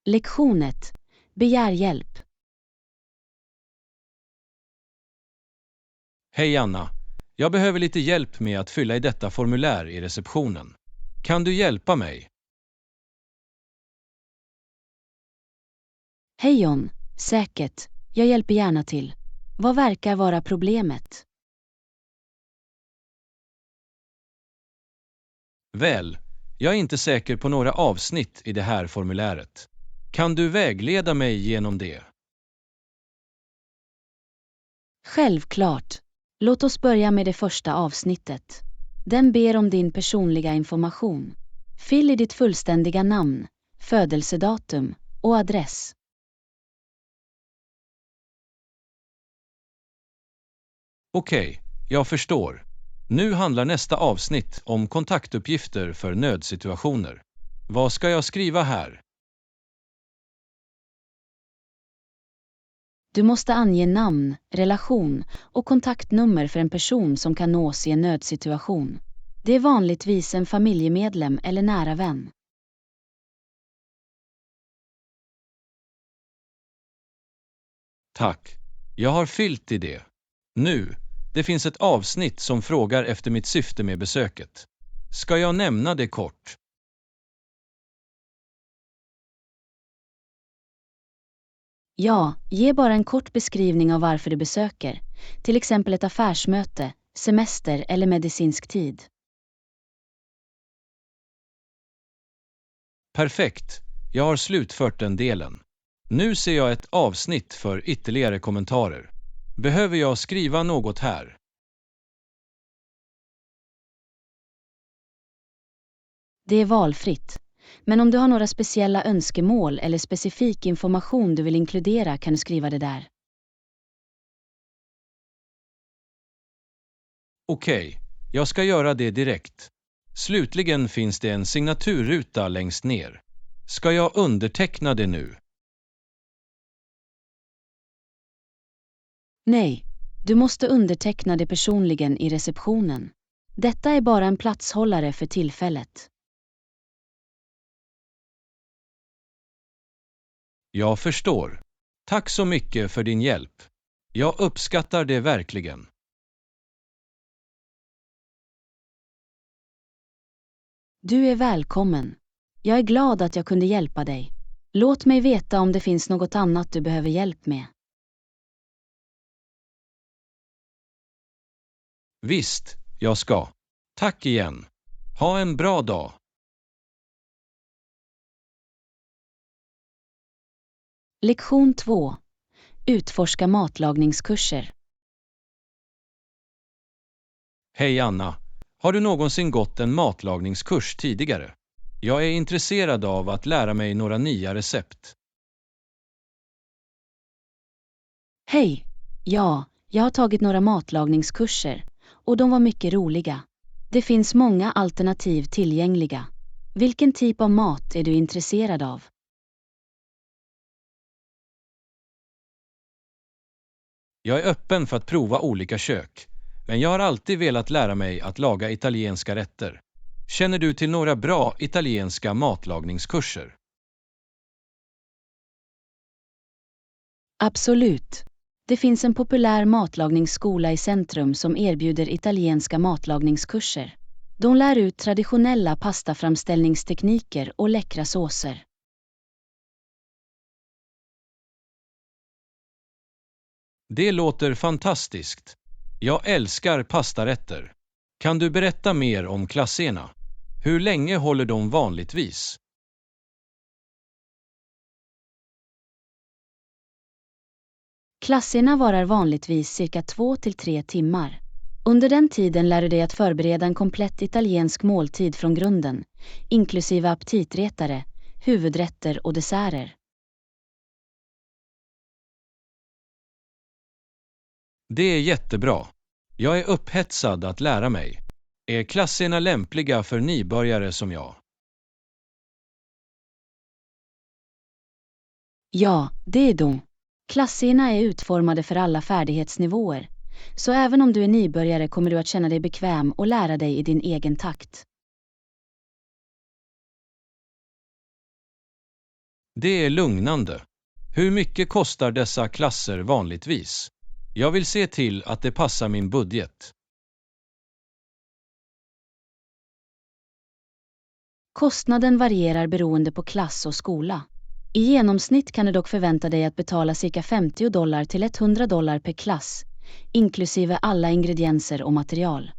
Lektion 1. Begär hjälp. Hej Anna, jag behöver lite hjälp med att fylla i detta formulär i receptionen. Kan du hjälpa mig? Hej John, säkert. Jag hjälper gärna till. Vad verkar vara problemet? Väl, jag är inte säker på några avsnitt i det här formuläret. Kan du vägleda mig genom det? Självklart. Låt oss börja med det första avsnittet. Den ber om din personliga information. Fyll i ditt fullständiga namn, födelsedatum och adress. Okej, jag förstår. Nu handlar nästa avsnitt om kontaktuppgifter för nödsituationer. Vad ska jag skriva här? Du måste ange namn, relation och kontaktnummer för en person som kan nås i en nödsituation. Det är vanligtvis en familjemedlem eller nära vän. Tack. Jag har fyllt i det. Nu, det finns ett avsnitt som frågar efter mitt syfte med besöket. Ska jag nämna det kort? Ja, ge bara en kort beskrivning av varför du besöker, till exempel ett affärsmöte, semester eller medicinsk tid. Perfekt, jag har slutfört den delen. Nu ser jag ett avsnitt för ytterligare kommentarer. Behöver jag skriva något här? Det är valfritt. Men om du har några speciella önskemål eller specifik information du vill inkludera kan du skriva det där. Okej, jag ska göra det direkt. Slutligen finns det en signaturruta längst ner. Ska jag underteckna det nu? Nej, du måste underteckna det personligen i receptionen. Detta är bara en platshållare för tillfället. Jag förstår. Tack så mycket för din hjälp. Jag uppskattar det verkligen. Du är välkommen. Jag är glad att jag kunde hjälpa dig. Låt mig veta om det finns något annat du behöver hjälp med. Visst, jag ska. Tack igen. Ha en bra dag. Lektion 2. Utforska matlagningskurser. Hej Anna. Har du någonsin gått en matlagningskurs tidigare? Jag är intresserad av att lära mig några nya recept. Hej! Ja, jag har tagit några matlagningskurser och de var mycket roliga. Det finns många alternativ tillgängliga. Vilken typ av mat är du intresserad av? Jag är öppen för att prova olika kök, men jag har alltid velat lära mig att laga italienska rätter. Känner du till några bra italienska matlagningskurser? Absolut. Det finns en populär matlagningsskola i centrum som erbjuder italienska matlagningskurser. De lär ut traditionella pastaframställningstekniker och läckra såser. Det låter fantastiskt. Jag älskar pastarätter. Kan du berätta mer om klasserna? Hur länge håller de vanligtvis? Klasserna varar vanligtvis cirka 2-3 timmar. Under den tiden lär du dig att förbereda en komplett italiensk måltid från grunden, inklusive aptitretare, huvudrätter och desserter. Det är jättebra. Jag är upphetsad att lära mig. Är klasserna lämpliga för nybörjare som jag? Ja, det är de. Klasserna är utformade för alla färdighetsnivåer, så även om du är nybörjare kommer du att känna dig bekväm och lära dig i din egen takt. Det är lugnande. Hur mycket kostar dessa klasser vanligtvis? Jag vill se till att det passar min budget. Kostnaden varierar beroende på klass och skola. I genomsnitt kan du dock förvänta dig att betala cirka $50 till $100 per klass, inklusive alla ingredienser och material.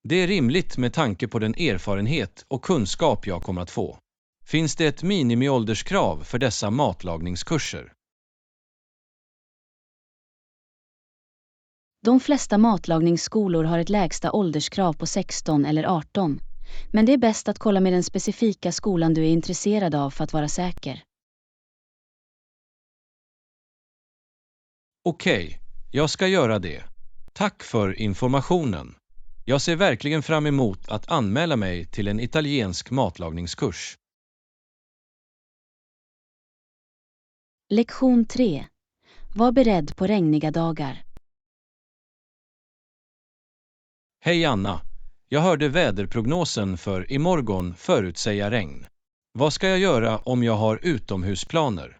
Det är rimligt med tanke på den erfarenhet och kunskap jag kommer att få. Finns det ett minimiålderskrav för dessa matlagningskurser? De flesta matlagningsskolor har ett lägsta ålderskrav på 16 eller 18, men det är bäst att kolla med den specifika skolan du är intresserad av för att vara säker. Okej, jag ska göra det. Tack för informationen. Jag ser verkligen fram emot att anmäla mig till en italiensk matlagningskurs. Lektion 3. Var beredd på regniga dagar. Hej Anna, jag hörde väderprognosen för imorgon förutsäga regn. Vad ska jag göra om jag har utomhusplaner?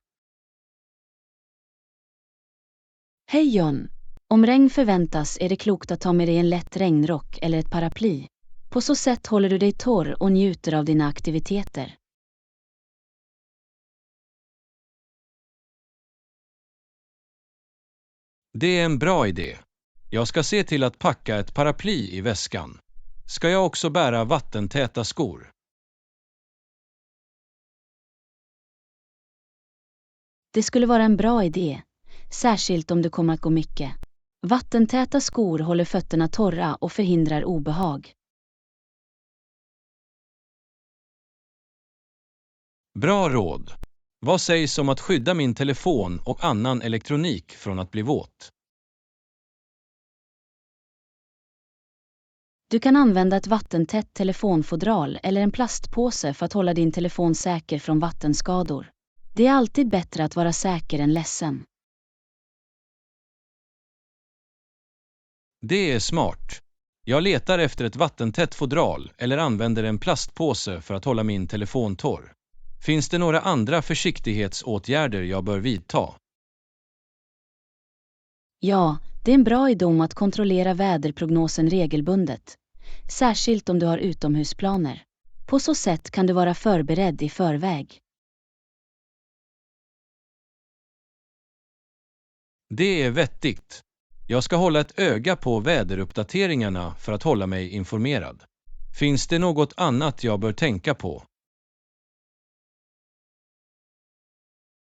Hej John! Om regn förväntas är det klokt att ta med dig en lätt regnrock eller ett paraply. På så sätt håller du dig torr och njuter av dina aktiviteter. Det är en bra idé. Jag ska se till att packa ett paraply i väskan. Ska jag också bära vattentäta skor? Det skulle vara en bra idé, särskilt om du kommer att gå mycket. Vattentäta skor håller fötterna torra och förhindrar obehag. Bra råd. Vad sägs om att skydda min telefon och annan elektronik från att bli våt? Du kan använda ett vattentätt telefonfodral eller en plastpåse för att hålla din telefon säker från vattenskador. Det är alltid bättre att vara säker än ledsen. Det är smart. Jag letar efter ett vattentätt fodral eller använder en plastpåse för att hålla min telefon torr. Finns det några andra försiktighetsåtgärder jag bör vidta? Ja, det är en bra idé om att kontrollera väderprognosen regelbundet, särskilt om du har utomhusplaner. På så sätt kan du vara förberedd i förväg. Det är vettigt. Jag ska hålla ett öga på väderuppdateringarna för att hålla mig informerad. Finns det något annat jag bör tänka på?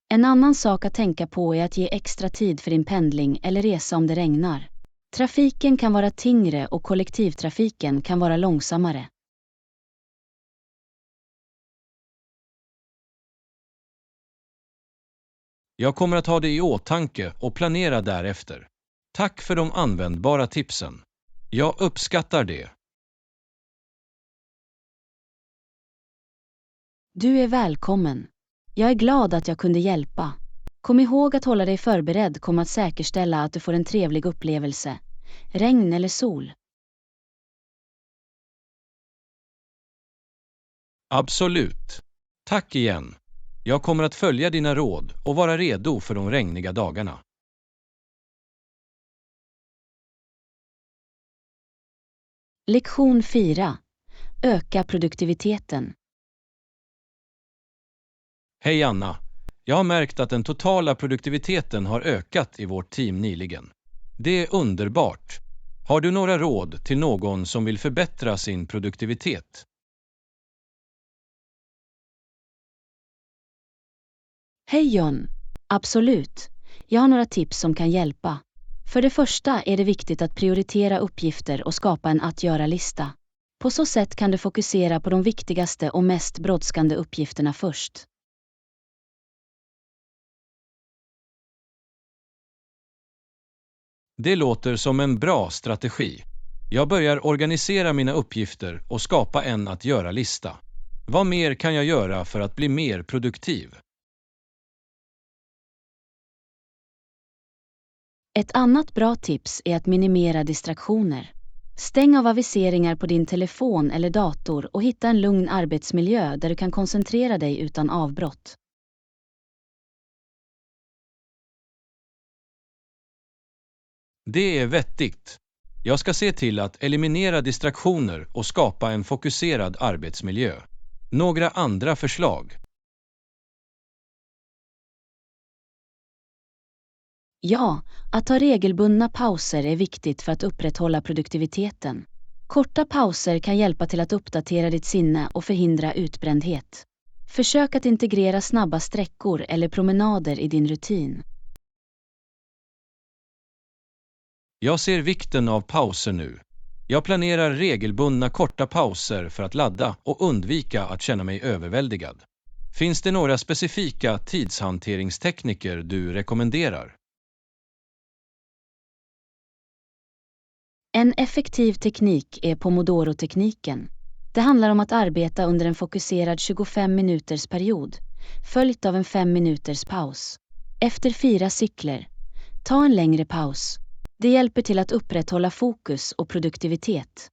En annan sak att tänka på är att ge extra tid för din pendling eller resa om det regnar. Trafiken kan vara tyngre och kollektivtrafiken kan vara långsammare. Jag kommer att ha det i åtanke och planera därefter. Tack för de användbara tipsen. Jag uppskattar det. Du är välkommen. Jag är glad att jag kunde hjälpa. Kom ihåg att hålla dig förberedd kommer att säkerställa att du får en trevlig upplevelse. Regn eller sol. Absolut. Tack igen. Jag kommer att följa dina råd och vara redo för de regniga dagarna. Lektion 4. Öka produktiviteten. Hej Anna. Jag har märkt att den totala produktiviteten har ökat i vårt team nyligen. Det är underbart. Har du några råd till någon som vill förbättra sin produktivitet? Hej John! Absolut. Jag har några tips som kan hjälpa. För det första är det viktigt att prioritera uppgifter och skapa en att göra-lista. På så sätt kan du fokusera på de viktigaste och mest brådskande uppgifterna först. Det låter som en bra strategi. Jag börjar organisera mina uppgifter och skapa en att göra-lista. Vad mer kan jag göra för att bli mer produktiv? Ett annat bra tips är att minimera distraktioner. Stäng av aviseringar på din telefon eller dator och hitta en lugn arbetsmiljö där du kan koncentrera dig utan avbrott. Det är vettigt. Jag ska se till att eliminera distraktioner och skapa en fokuserad arbetsmiljö. Några andra förslag? Ja, att ta regelbundna pauser är viktigt för att upprätthålla produktiviteten. Korta pauser kan hjälpa till att uppdatera ditt sinne och förhindra utbrändhet. Försök att integrera snabba sträckor eller promenader i din rutin. Jag ser vikten av pauser nu. Jag planerar regelbundna korta pauser för att ladda och undvika att känna mig överväldigad. Finns det några specifika tidshanteringstekniker du rekommenderar? En effektiv teknik är Pomodoro-tekniken. Det handlar om att arbeta under en fokuserad 25 minuters period, följt av en 5 minuters paus. Efter 4 cykler, ta en längre paus. Det hjälper till att upprätthålla fokus och produktivitet.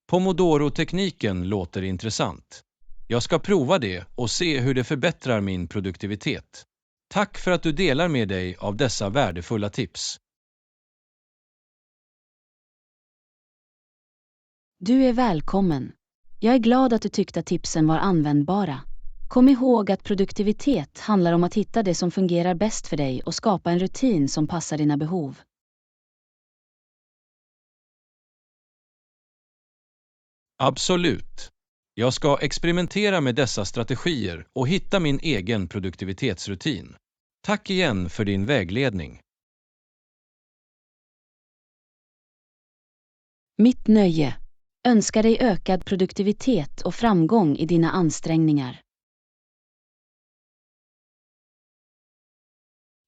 Pomodoro-tekniken låter intressant. Jag ska prova det och se hur det förbättrar min produktivitet. Tack för att du delar med dig av dessa värdefulla tips. Du är välkommen. Jag är glad att du tyckte att tipsen var användbara. Kom ihåg att produktivitet handlar om att hitta det som fungerar bäst för dig och skapa en rutin som passar dina behov. Absolut. Jag ska experimentera med dessa strategier och hitta min egen produktivitetsrutin. Tack igen för din vägledning. Mitt nöje. Önskar dig ökad produktivitet och framgång i dina ansträngningar.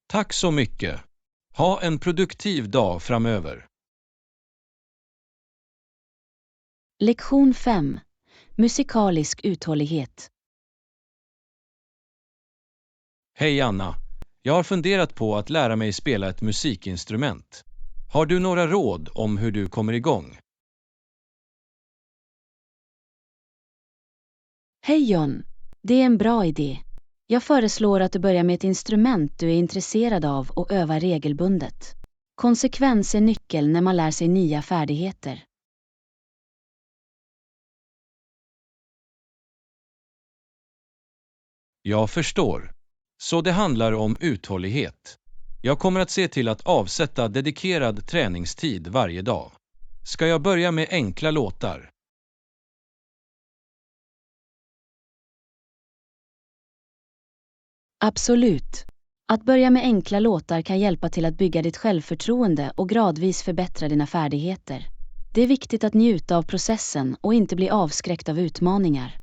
Tack så mycket. Ha en produktiv dag framöver. Lektion 5. Musikalisk uthållighet. Hej Anna. Jag har funderat på att lära mig spela ett musikinstrument. Har du några råd om hur du kommer igång? Hej John. Det är en bra idé. Jag föreslår att du börjar med ett instrument du är intresserad av och övar regelbundet. Konsekvens är nyckeln när man lär sig nya färdigheter. Jag förstår. Så det handlar om uthållighet. Jag kommer att se till att avsätta dedikerad träningstid varje dag. Ska jag börja med enkla låtar? Absolut. Att börja med enkla låtar kan hjälpa till att bygga ditt självförtroende och gradvis förbättra dina färdigheter. Det är viktigt att njuta av processen och inte bli avskräckt av utmaningar.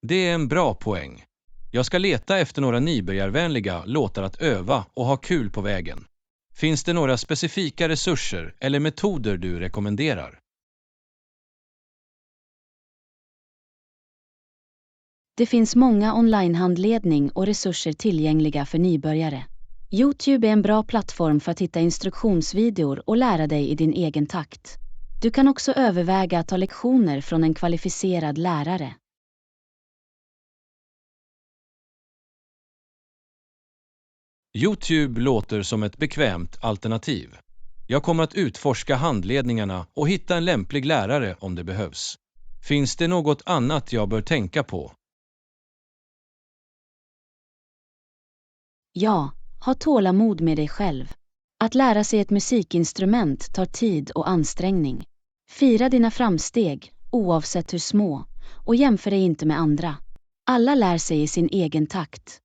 Det är en bra poäng. Jag ska leta efter några nybörjarvänliga låtar att öva och ha kul på vägen. Finns det några specifika resurser eller metoder du rekommenderar? Det finns många onlinehandledning och resurser tillgängliga för nybörjare. YouTube är en bra plattform för att hitta instruktionsvideor och lära dig i din egen takt. Du kan också överväga att ta lektioner från en kvalificerad lärare. YouTube låter som ett bekvämt alternativ. Jag kommer att utforska handledningarna och hitta en lämplig lärare om det behövs. Finns det något annat jag bör tänka på? Ja, ha tålamod med dig själv. Att lära sig ett musikinstrument tar tid och ansträngning. Fira dina framsteg, oavsett hur små, och jämför dig inte med andra. Alla lär sig i sin egen takt.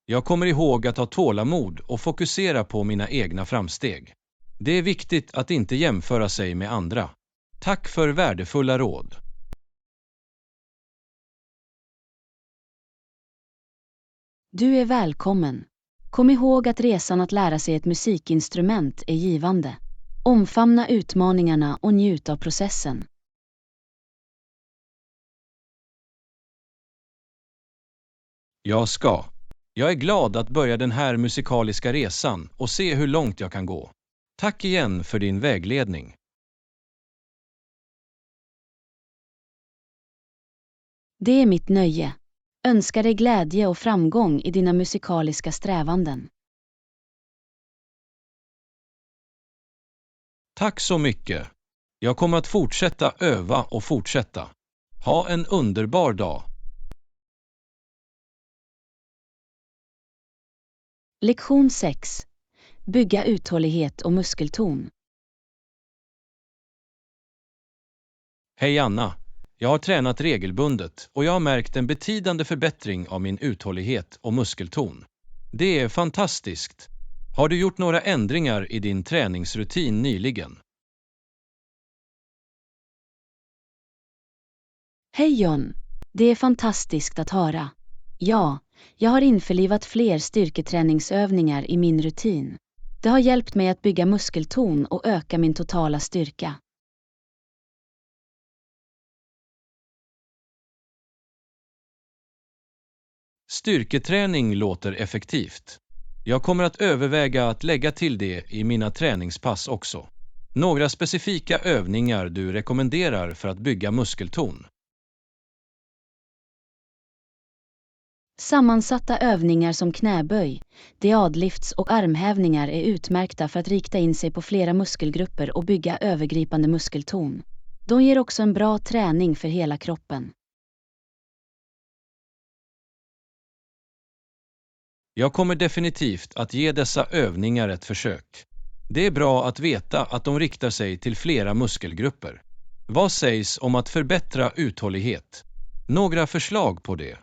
Jag kommer ihåg att ha tålamod och fokusera på mina egna framsteg. Det är viktigt att inte jämföra sig med andra. Tack för värdefulla råd. Du är välkommen. Kom ihåg att resan att lära sig ett musikinstrument är givande. Omfamna utmaningarna och njut av processen. Jag ska. Jag är glad att börja den här musikaliska resan och se hur långt jag kan gå. Tack igen för din vägledning. Det är mitt nöje. Önskar dig glädje och framgång i dina musikaliska strävanden. Tack så mycket. Jag kommer att fortsätta öva och fortsätta. Ha en underbar dag. Lektion 6. Bygga uthållighet och muskelton. Hej Anna. Jag har tränat regelbundet och jag har märkt en betydande förbättring av min uthållighet och muskelton. Det är fantastiskt. Har du gjort några ändringar i din träningsrutin nyligen? Hej John. Det är fantastiskt att höra. Ja, jag har införlivat fler styrketräningsövningar i min rutin. Det har hjälpt mig att bygga muskelton och öka min totala styrka. Styrketräning låter effektivt. Jag kommer att överväga att lägga till det i mina träningspass också. Några specifika övningar du rekommenderar för att bygga muskelton. Sammansatta övningar som knäböj, deadlifts och armhävningar är utmärkta för att rikta in sig på flera muskelgrupper och bygga övergripande muskelton. De ger också en bra träning för hela kroppen. Jag kommer definitivt att ge dessa övningar ett försök. Det är bra att veta att de riktar sig till flera muskelgrupper. Vad sägs om att förbättra uthållighet? Några förslag på det?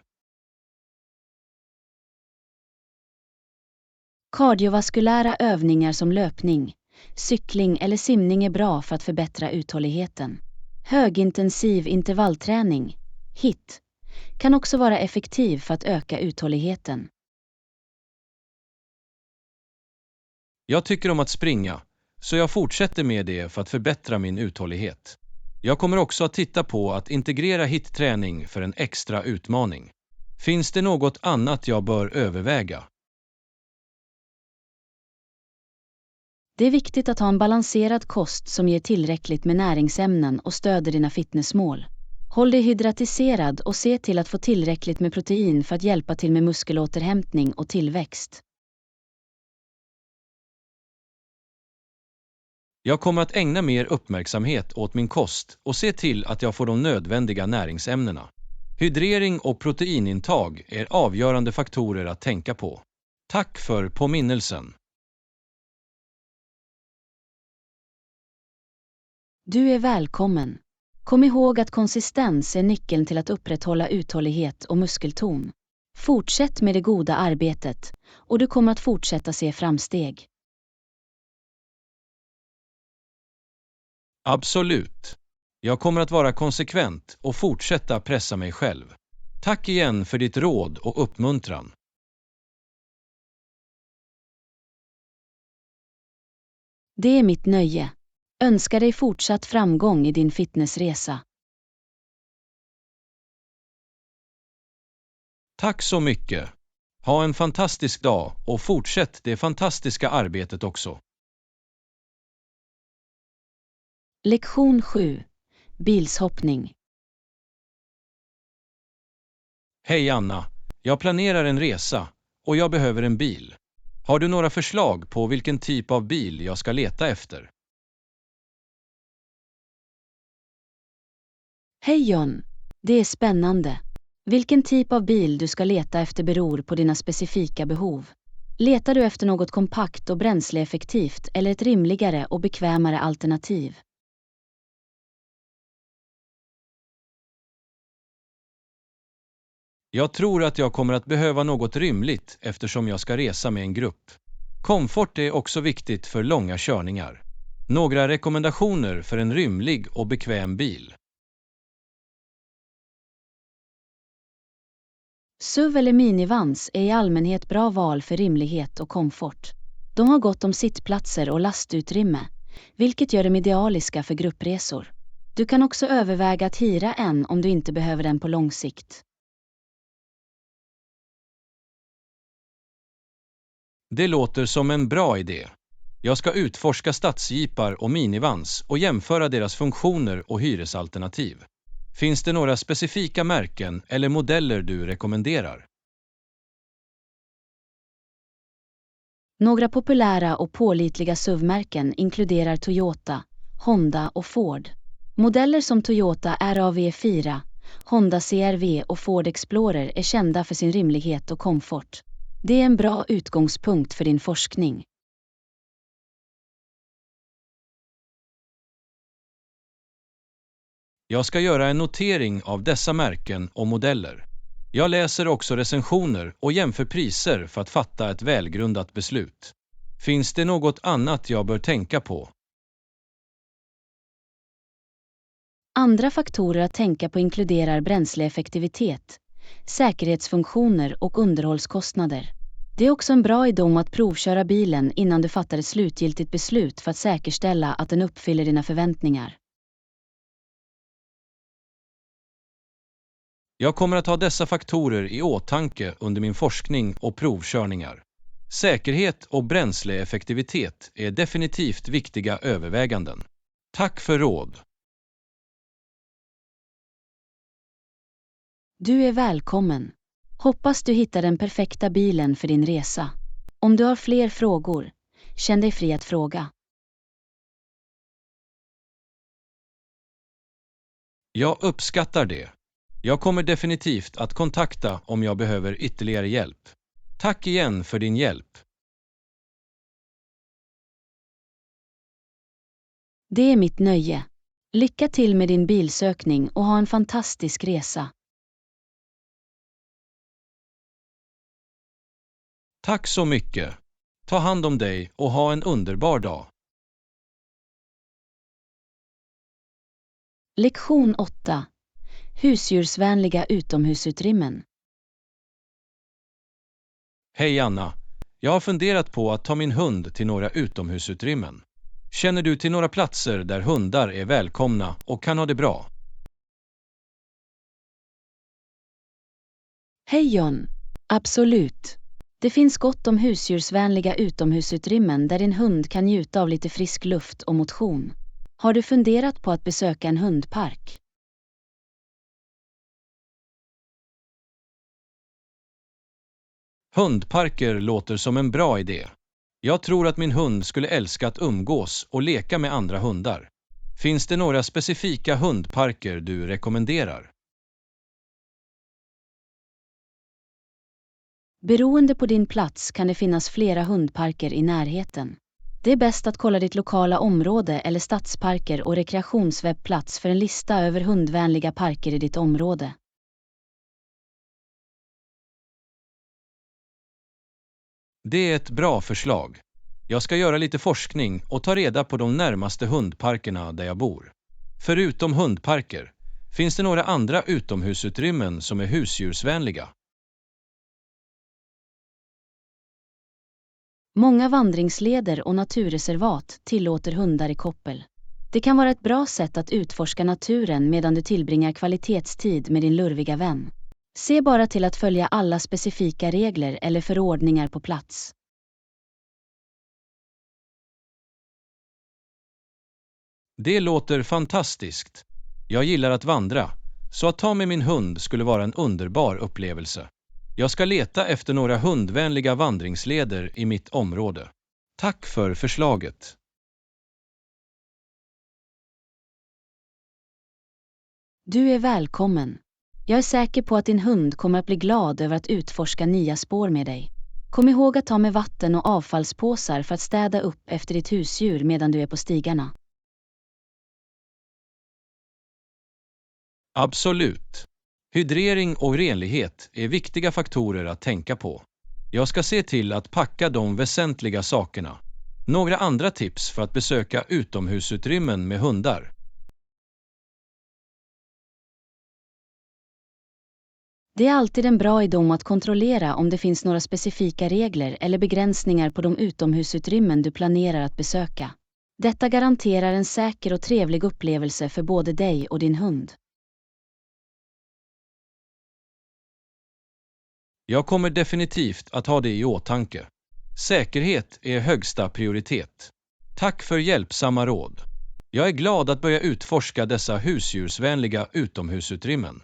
Kardiovaskulära övningar som löpning, cykling eller simning är bra för att förbättra uthålligheten. Högintensiv intervallträning, HIIT, kan också vara effektiv för att öka uthålligheten. Jag tycker om att springa, så jag fortsätter med det för att förbättra min uthållighet. Jag kommer också att titta på att integrera HIIT-träning för en extra utmaning. Finns det något annat jag bör överväga? Det är viktigt att ha en balanserad kost som ger tillräckligt med näringsämnen och stöder dina fitnessmål. Håll dig hydratiserad och se till att få tillräckligt med protein för att hjälpa till med muskelåterhämtning och tillväxt. Jag kommer att ägna mer uppmärksamhet åt min kost och se till att jag får de nödvändiga näringsämnena. Hydrering och proteinintag är avgörande faktorer att tänka på. Tack för påminnelsen. Du är välkommen. Kom ihåg att konsistens är nyckeln till att upprätthålla uthållighet och muskelton. Fortsätt med det goda arbetet och du kommer att fortsätta se framsteg. Absolut. Jag kommer att vara konsekvent och fortsätta pressa mig själv. Tack igen för ditt råd och uppmuntran. Det är mitt nöje. Önskar dig fortsatt framgång i din fitnessresa. Tack så mycket. Ha en fantastisk dag och fortsätt det fantastiska arbetet också. Lektion 7. Bilshoppning. Hej Anna. Jag planerar en resa och jag behöver en bil. Har du några förslag på vilken typ av bil jag ska leta efter? Hej John. Det är spännande. Vilken typ av bil du ska leta efter beror på dina specifika behov. Letar du efter något kompakt och bränsleeffektivt eller ett rimligare och bekvämare alternativ? Jag tror att jag kommer att behöva något rymligt eftersom jag ska resa med en grupp. Komfort är också viktigt för långa körningar. Några rekommendationer för en rymlig och bekväm bil. SUV eller minivans är i allmänhet bra val för rymlighet och komfort. De har gott om sittplatser och lastutrymme, vilket gör dem idealiska för gruppresor. Du kan också överväga att hyra en om du inte behöver den på lång sikt. Det låter som en bra idé. Jag ska utforska stadsjeepar och minivans och jämföra deras funktioner och hyresalternativ. Finns det några specifika märken eller modeller du rekommenderar? Några populära och pålitliga SUV-märken inkluderar Toyota, Honda och Ford. Modeller som Toyota RAV4, Honda CR-V och Ford Explorer är kända för sin rymlighet och komfort. Det är en bra utgångspunkt för din forskning. Jag ska göra en notering av dessa märken och modeller. Jag läser också recensioner och jämför priser för att fatta ett välgrundat beslut. Finns det något annat jag bör tänka på? Andra faktorer att tänka på inkluderar bränsleeffektivitet, säkerhetsfunktioner och underhållskostnader. Det är också en bra idé att provköra bilen innan du fattar ett slutgiltigt beslut för att säkerställa att den uppfyller dina förväntningar. Jag kommer att ha dessa faktorer i åtanke under min forskning och provkörningar. Säkerhet och bränsleeffektivitet är definitivt viktiga överväganden. Tack för råd. Du är välkommen. Hoppas du hittar den perfekta bilen för din resa. Om du har fler frågor, känn dig fri att fråga. Jag uppskattar det. Jag kommer definitivt att kontakta om jag behöver ytterligare hjälp. Tack igen för din hjälp. Det är mitt nöje. Lycka till med din bilsökning och ha en fantastisk resa. Tack så mycket. Ta hand om dig och ha en underbar dag. Lektion 8. Husdjursvänliga utomhusutrymmen. Hej Anna. Jag har funderat på att ta min hund till några utomhusutrymmen. Känner du till några platser där hundar är välkomna och kan ha det bra? Hej John. Absolut. Det finns gott om husdjursvänliga utomhusutrymmen där din hund kan njuta av lite frisk luft och motion. Har du funderat på att besöka en hundpark? Hundparker låter som en bra idé. Jag tror att min hund skulle älska att umgås och leka med andra hundar. Finns det några specifika hundparker du rekommenderar? Beroende på din plats kan det finnas flera hundparker i närheten. Det är bäst att kolla ditt lokala område eller stadsparker och rekreationswebbplats för en lista över hundvänliga parker i ditt område. Det är ett bra förslag. Jag ska göra lite forskning och ta reda på de närmaste hundparkerna där jag bor. Förutom hundparker, finns det några andra utomhusutrymmen som är husdjursvänliga? Många vandringsleder och naturreservat tillåter hundar i koppel. Det kan vara ett bra sätt att utforska naturen medan du tillbringar kvalitetstid med din lurviga vän. Se bara till att följa alla specifika regler eller förordningar på plats. Det låter fantastiskt. Jag gillar att vandra, så att ta med min hund skulle vara en underbar upplevelse. Jag ska leta efter några hundvänliga vandringsleder i mitt område. Tack för förslaget. Du är välkommen. Jag är säker på att din hund kommer att bli glad över att utforska nya spår med dig. Kom ihåg att ta med vatten och avfallspåsar för att städa upp efter ditt husdjur medan du är på stigarna. Absolut. Hydrering och renlighet är viktiga faktorer att tänka på. Jag ska se till att packa de väsentliga sakerna. Några andra tips för att besöka utomhusutrymmen med hundar. Det är alltid en bra idé att kontrollera om det finns några specifika regler eller begränsningar på de utomhusutrymmen du planerar att besöka. Detta garanterar en säker och trevlig upplevelse för både dig och din hund. Jag kommer definitivt att ha det i åtanke. Säkerhet är högsta prioritet. Tack för hjälpsamma råd. Jag är glad att börja utforska dessa husdjursvänliga utomhusutrymmen.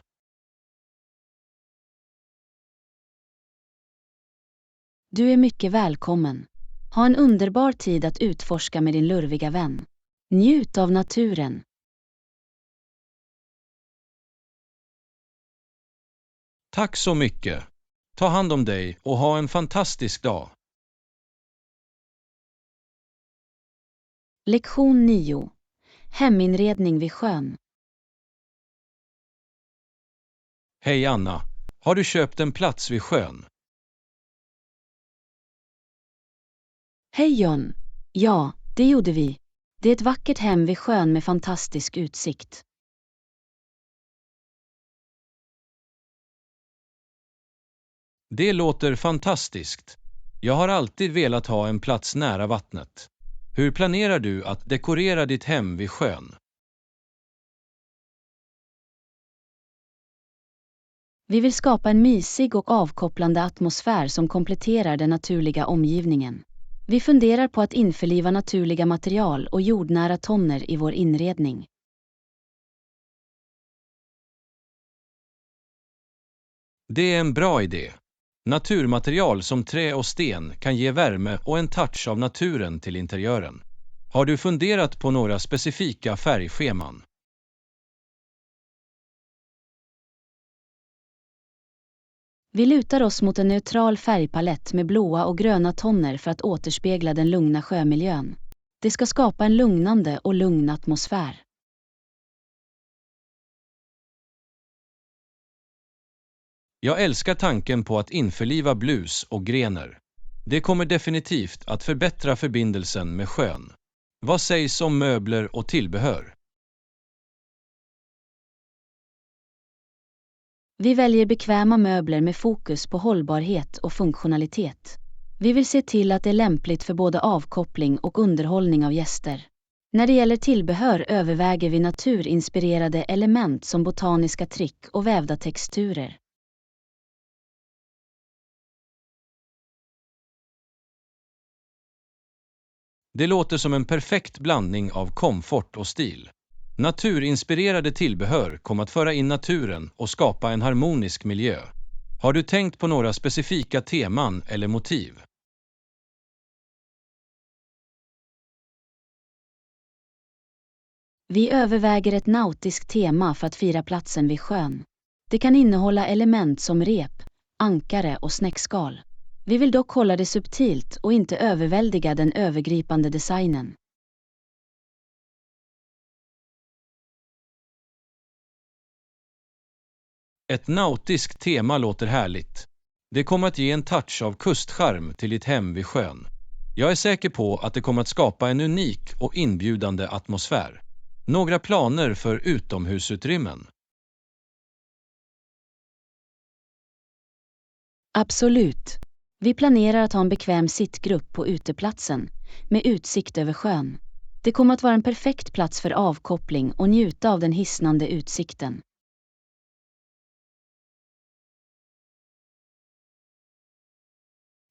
Du är mycket välkommen. Ha en underbar tid att utforska med din lurviga vän. Njut av naturen. Tack så mycket. Ta hand om dig och ha en fantastisk dag. Lektion 9. Heminredning vid sjön. Hej Anna, har du köpt en plats vid sjön? Hej John. Ja, det gjorde vi. Det är ett vackert hem vid sjön med fantastisk utsikt. Det låter fantastiskt. Jag har alltid velat ha en plats nära vattnet. Hur planerar du att dekorera ditt hem vid sjön? Vi vill skapa en mysig och avkopplande atmosfär som kompletterar den naturliga omgivningen. Vi funderar på att införliva naturliga material och jordnära toner i vår inredning. Det är en bra idé. Naturmaterial som trä och sten kan ge värme och en touch av naturen till interiören. Har du funderat på några specifika färgscheman? Vi lutar oss mot en neutral färgpalett med blåa och gröna toner för att återspegla den lugna sjömiljön. Det ska skapa en lugnande och lugn atmosfär. Jag älskar tanken på att införliva blus och grener. Det kommer definitivt att förbättra förbindelsen med sjön. Vad sägs om möbler och tillbehör? Vi väljer bekväma möbler med fokus på hållbarhet och funktionalitet. Vi vill se till att det är lämpligt för både avkoppling och underhållning av gäster. När det gäller tillbehör överväger vi naturinspirerade element som botaniska trick och vävda texturer. Det låter som en perfekt blandning av komfort och stil. Naturinspirerade tillbehör kommer att föra in naturen och skapa en harmonisk miljö. Har du tänkt på några specifika teman eller motiv? Vi överväger ett nautiskt tema för att fira platsen vid sjön. Det kan innehålla element som rep, ankare och snäckskal. Vi vill dock hålla det subtilt och inte överväldiga den övergripande designen. Ett nautiskt tema låter härligt. Det kommer att ge en touch av kustcharm till ditt hem vid sjön. Jag är säker på att det kommer att skapa en unik och inbjudande atmosfär. Några planer för utomhusutrymmen? Absolut. Vi planerar att ha en bekväm sittgrupp på uteplatsen, med utsikt över sjön. Det kommer att vara en perfekt plats för avkoppling och njuta av den hisnande utsikten.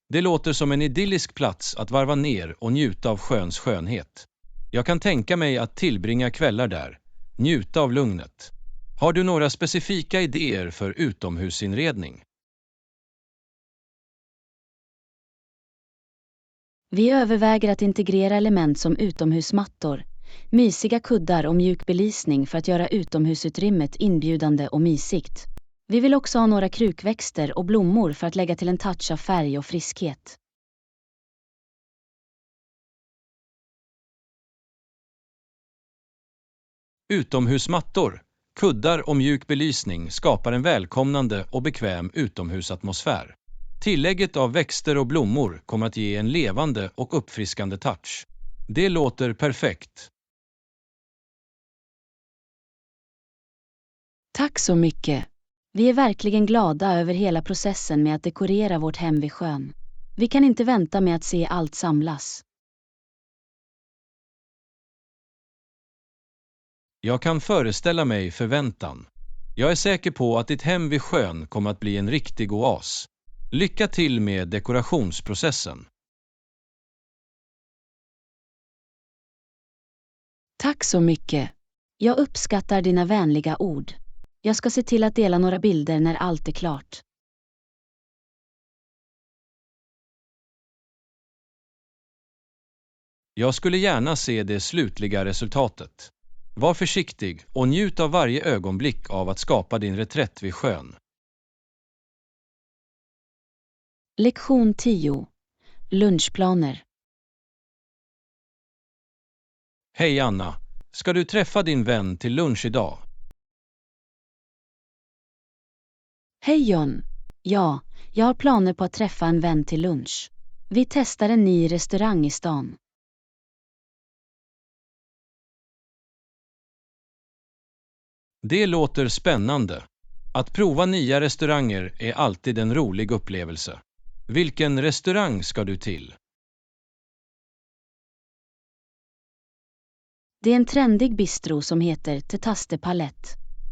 Det låter som en idyllisk plats att varva ner och njuta av sjöns skönhet. Jag kan tänka mig att tillbringa kvällar där, njuta av lugnet. Har du några specifika idéer för utomhusinredning? Vi överväger att integrera element som utomhusmattor, mysiga kuddar och mjuk belysning för att göra utomhusutrymmet inbjudande och mysigt. Vi vill också ha några krukväxter och blommor för att lägga till en touch av färg och friskhet. Utomhusmattor, kuddar och mjuk belysning skapar en välkomnande och bekväm utomhusatmosfär. Tillägget av växter och blommor kommer att ge en levande och uppfriskande touch. Det låter perfekt. Tack så mycket. Vi är verkligen glada över hela processen med att dekorera vårt hem vid sjön. Vi kan inte vänta med att se allt samlas. Jag kan föreställa mig förväntan. Jag är säker på att ditt hem vid sjön kommer att bli en riktig oas. Lycka till med dekorationsprocessen. Tack så mycket. Jag uppskattar dina vänliga ord. Jag ska se till att dela några bilder när allt är klart. Jag skulle gärna se det slutliga resultatet. Var försiktig och njut av varje ögonblick av att skapa din reträtt vid sjön. Lektion 10. Lunchplaner. Hej Anna, ska du träffa din vän till lunch idag? Hej John. Ja, jag har planer på att träffa en vän till lunch. Vi testar en ny restaurang i stan. Det låter spännande. Att prova nya restauranger är alltid en rolig upplevelse. Vilken restaurang ska du till? Det är en trendig bistro som heter Tetaste Palette.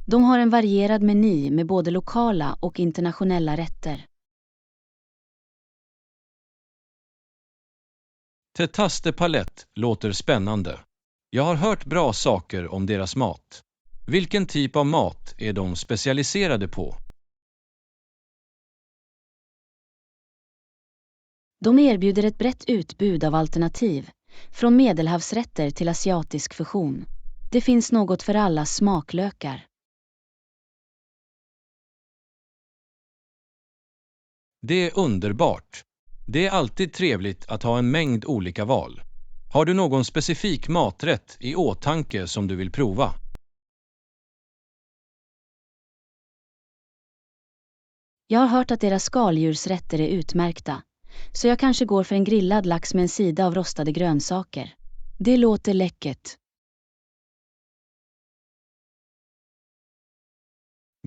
De har en varierad meny med både lokala och internationella rätter. Tetaste Palette låter spännande. Jag har hört bra saker om deras mat. Vilken typ av mat är de specialiserade på? De erbjuder ett brett utbud av alternativ, från medelhavsrätter till asiatisk fusion. Det finns något för alla smaklökar. Det är underbart. Det är alltid trevligt att ha en mängd olika val. Har du någon specifik maträtt i åtanke som du vill prova? Jag har hört att deras skaldjursrätter är utmärkta, så jag kanske går för en grillad lax med en sida av rostade grönsaker. Det låter läckert.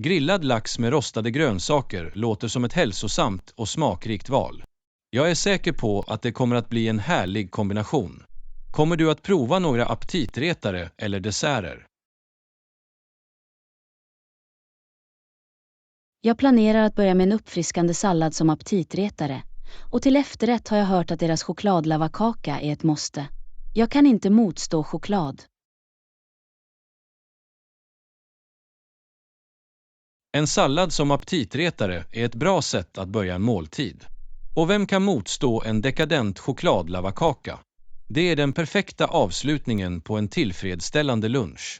Grillad lax med rostade grönsaker låter som ett hälsosamt och smakrikt val. Jag är säker på att det kommer att bli en härlig kombination. Kommer du att prova några aptitretare eller desserter? Jag planerar att börja med en uppfriskande sallad som aptitretare, och till efterrätt har jag hört att deras chokladlavakaka är ett måste. Jag kan inte motstå choklad. En sallad som aptitretare är ett bra sätt att börja en måltid. Och vem kan motstå en dekadent chokladlavakaka? Det är den perfekta avslutningen på en tillfredsställande lunch.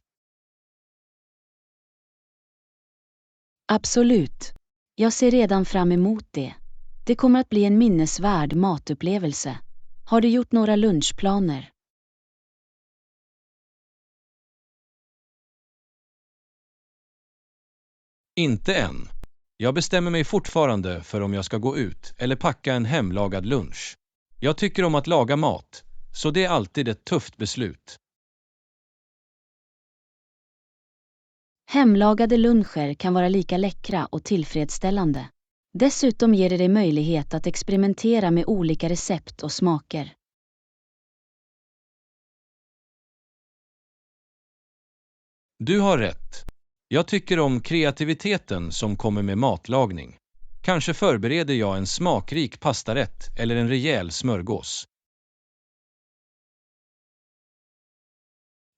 Absolut. Jag ser redan fram emot det. Det kommer att bli en minnesvärd matupplevelse. Har du gjort några lunchplaner? Inte än. Jag bestämmer mig fortfarande för om jag ska gå ut eller packa en hemlagad lunch. Jag tycker om att laga mat, så det är alltid ett tufft beslut. Hemlagade luncher kan vara lika läckra och tillfredsställande. Dessutom ger det dig möjlighet att experimentera med olika recept och smaker. Du har rätt. Jag tycker om kreativiteten som kommer med matlagning. Kanske förbereder jag en smakrik pastarätt eller en rejäl smörgås.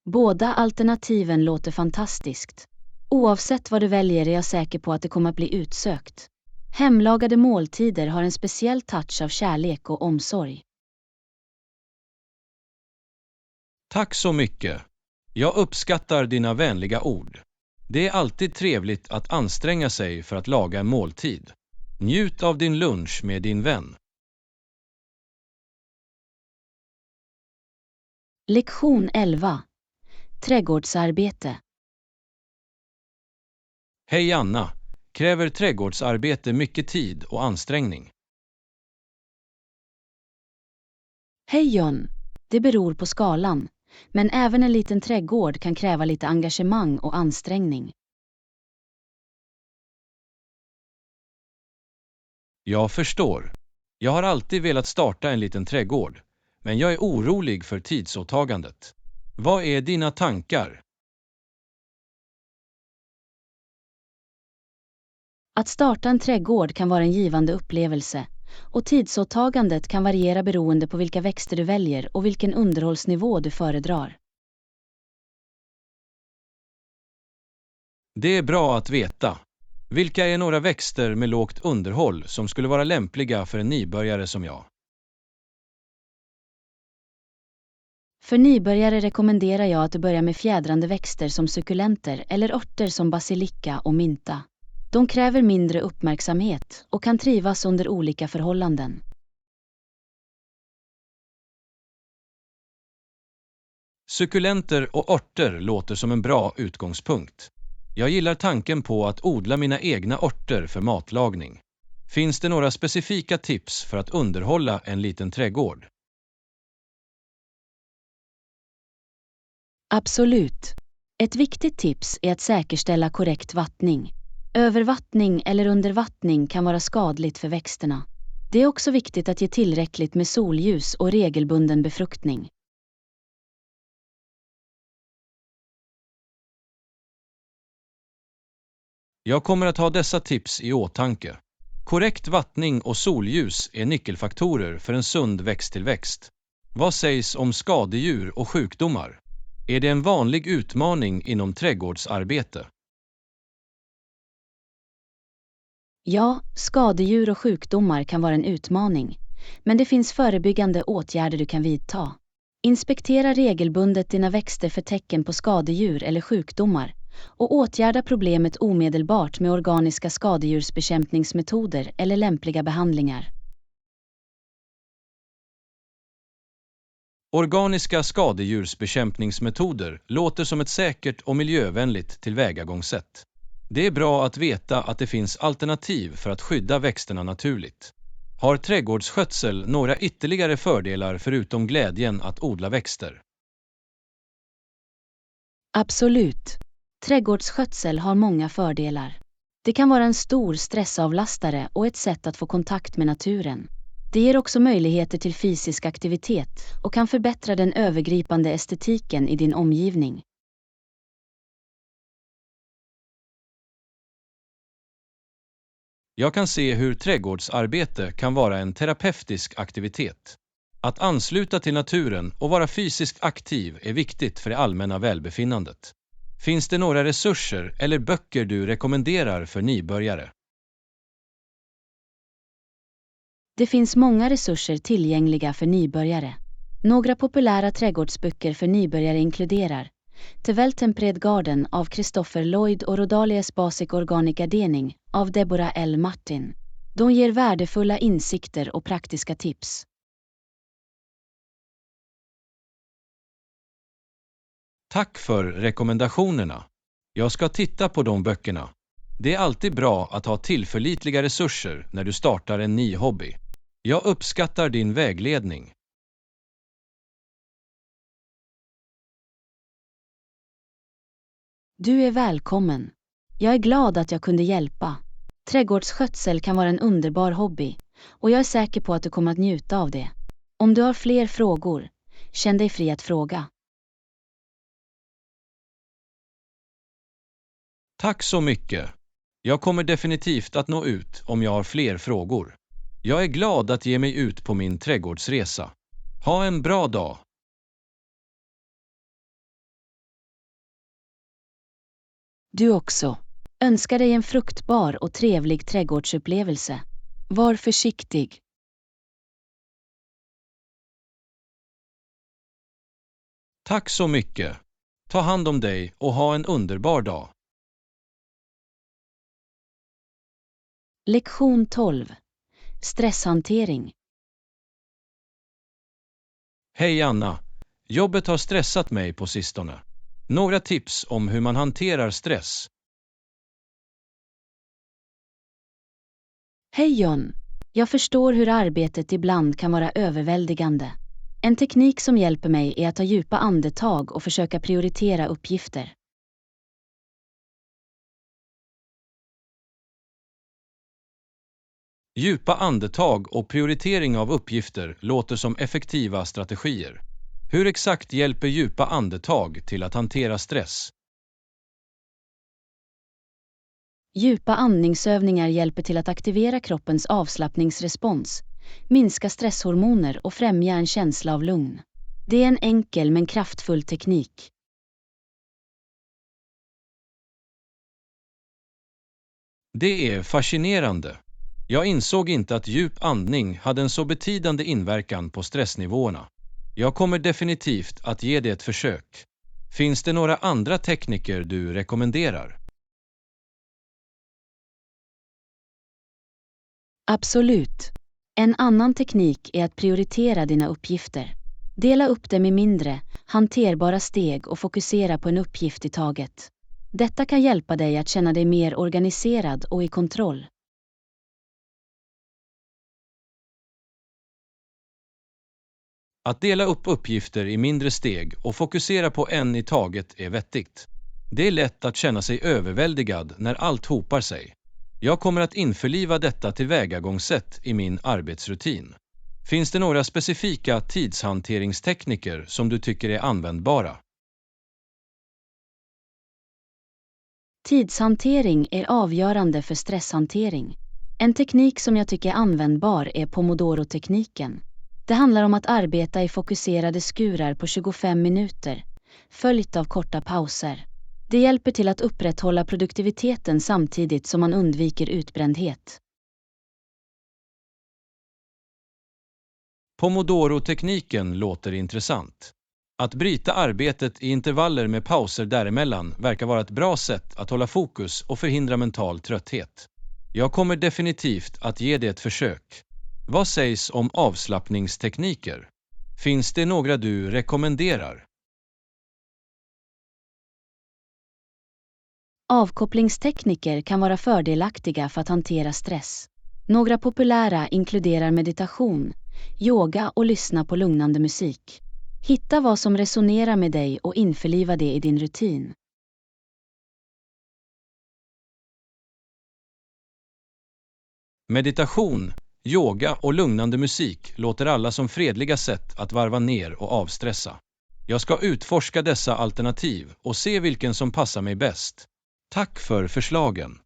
Båda alternativen låter fantastiskt. Oavsett vad du väljer är jag säker på att det kommer att bli utsökt. Hemlagade måltider har en speciell touch av kärlek och omsorg. Tack så mycket. Jag uppskattar dina vänliga ord. Det är alltid trevligt att anstränga sig för att laga en måltid. Njut av din lunch med din vän. Lektion 11. Trädgårdsarbete. Hej Anna, kräver trädgårdsarbete mycket tid och ansträngning? Hej John. Det beror på skalan, men även en liten trädgård kan kräva lite engagemang och ansträngning. Jag förstår. Jag har alltid velat starta en liten trädgård, men jag är orolig för tidsåtagandet. Vad är dina tankar? Att starta en trädgård kan vara en givande upplevelse, och tidsåtagandet kan variera beroende på vilka växter du väljer och vilken underhållsnivå du föredrar. Det är bra att veta. Vilka är några växter med lågt underhåll som skulle vara lämpliga för en nybörjare som jag? För nybörjare rekommenderar jag att du börjar med fjädrande växter som sukulenter eller örter som basilika och mynta. De kräver mindre uppmärksamhet och kan trivas under olika förhållanden. Sukulenter och örter låter som en bra utgångspunkt. Jag gillar tanken på att odla mina egna örter för matlagning. Finns det några specifika tips för att underhålla en liten trädgård? Absolut. Ett viktigt tips är att säkerställa korrekt vattning. Övervattning eller undervattning kan vara skadligt för växterna. Det är också viktigt att ge tillräckligt med solljus och regelbunden befruktning. Jag kommer att ha dessa tips i åtanke. Korrekt vattning och solljus är nyckelfaktorer för en sund växttillväxt. Vad sägs om skadedjur och sjukdomar? Är det en vanlig utmaning inom trädgårdsarbete? Ja, skadedjur och sjukdomar kan vara en utmaning, men det finns förebyggande åtgärder du kan vidta. Inspektera regelbundet dina växter för tecken på skadedjur eller sjukdomar och åtgärda problemet omedelbart med organiska skadedjursbekämpningsmetoder eller lämpliga behandlingar. Organiska skadedjursbekämpningsmetoder låter som ett säkert och miljövänligt tillvägagångssätt. Det är bra att veta att det finns alternativ för att skydda växterna naturligt. Har trädgårdsskötsel några ytterligare fördelar förutom glädjen att odla växter? Absolut. Trädgårdsskötsel har många fördelar. Det kan vara en stor stressavlastare och ett sätt att få kontakt med naturen. Det ger också möjligheter till fysisk aktivitet och kan förbättra den övergripande estetiken i din omgivning. Jag kan se hur trädgårdsarbete kan vara en terapeutisk aktivitet. Att ansluta till naturen och vara fysiskt aktiv är viktigt för det allmänna välbefinnandet. Finns det några resurser eller böcker du rekommenderar för nybörjare? Det finns många resurser tillgängliga för nybörjare. Några populära trädgårdsböcker för nybörjare inkluderar The Well-Tempered Garden av Christopher Lloyd och Rodalies Basic Organic Gardening av Deborah L. Martin. De ger värdefulla insikter och praktiska tips. Tack för rekommendationerna. Jag ska titta på de böckerna. Det är alltid bra att ha tillförlitliga resurser när du startar en ny hobby. Jag uppskattar din vägledning. Du är välkommen. Jag är glad att jag kunde hjälpa. Trädgårdsskötsel kan vara en underbar hobby och jag är säker på att du kommer att njuta av det. Om du har fler frågor, känn dig fri att fråga. Tack så mycket. Jag kommer definitivt att nå ut om jag har fler frågor. Jag är glad att ge mig ut på min trädgårdsresa. Ha en bra dag. Du också. Önskar dig en fruktbar och trevlig trädgårdsupplevelse. Var försiktig. Tack så mycket. Ta hand om dig och ha en underbar dag. Lektion 12. Stresshantering. Hej Anna. Jobbet har stressat mig på sistone. Några tips om hur man hanterar stress. Hej John. Jag förstår hur arbetet ibland kan vara överväldigande. En teknik som hjälper mig är att ta djupa andetag och försöka prioritera uppgifter. Djupa andetag och prioritering av uppgifter låter som effektiva strategier. Hur exakt hjälper djupa andetag till att hantera stress? Djupa andningsövningar hjälper till att aktivera kroppens avslappningsrespons, minska stresshormoner och främja en känsla av lugn. Det är en enkel men kraftfull teknik. Det är fascinerande. Jag insåg inte att djup andning hade en så betydande inverkan på stressnivåerna. Jag kommer definitivt att ge det ett försök. Finns det några andra tekniker du rekommenderar? Absolut. En annan teknik är att prioritera dina uppgifter. Dela upp dem i mindre, hanterbara steg och fokusera på en uppgift i taget. Detta kan hjälpa dig att känna dig mer organiserad och i kontroll. Att dela upp uppgifter i mindre steg och fokusera på en i taget är vettigt. Det är lätt att känna sig överväldigad när allt hopar sig. Jag kommer att införliva detta tillvägagångssätt i min arbetsrutin. Finns det några specifika tidshanteringstekniker som du tycker är användbara? Tidshantering är avgörande för stresshantering. En teknik som jag tycker är användbar är Pomodoro-tekniken. Det handlar om att arbeta i fokuserade skurar på 25 minuter, följt av korta pauser. Det hjälper till att upprätthålla produktiviteten samtidigt som man undviker utbrändhet. Pomodoro-tekniken låter intressant. Att bryta arbetet i intervaller med pauser däremellan verkar vara ett bra sätt att hålla fokus och förhindra mental trötthet. Jag kommer definitivt att ge det ett försök. Vad sägs om avslappningstekniker? Finns det några du rekommenderar? Avkopplingstekniker kan vara fördelaktiga för att hantera stress. Några populära inkluderar meditation, yoga och lyssna på lugnande musik. Hitta vad som resonerar med dig och införliva det i din rutin. Meditation, yoga och lugnande musik låter alla som fredliga sätt att varva ner och avstressa. Jag ska utforska dessa alternativ och se vilken som passar mig bäst. Tack för förslagen.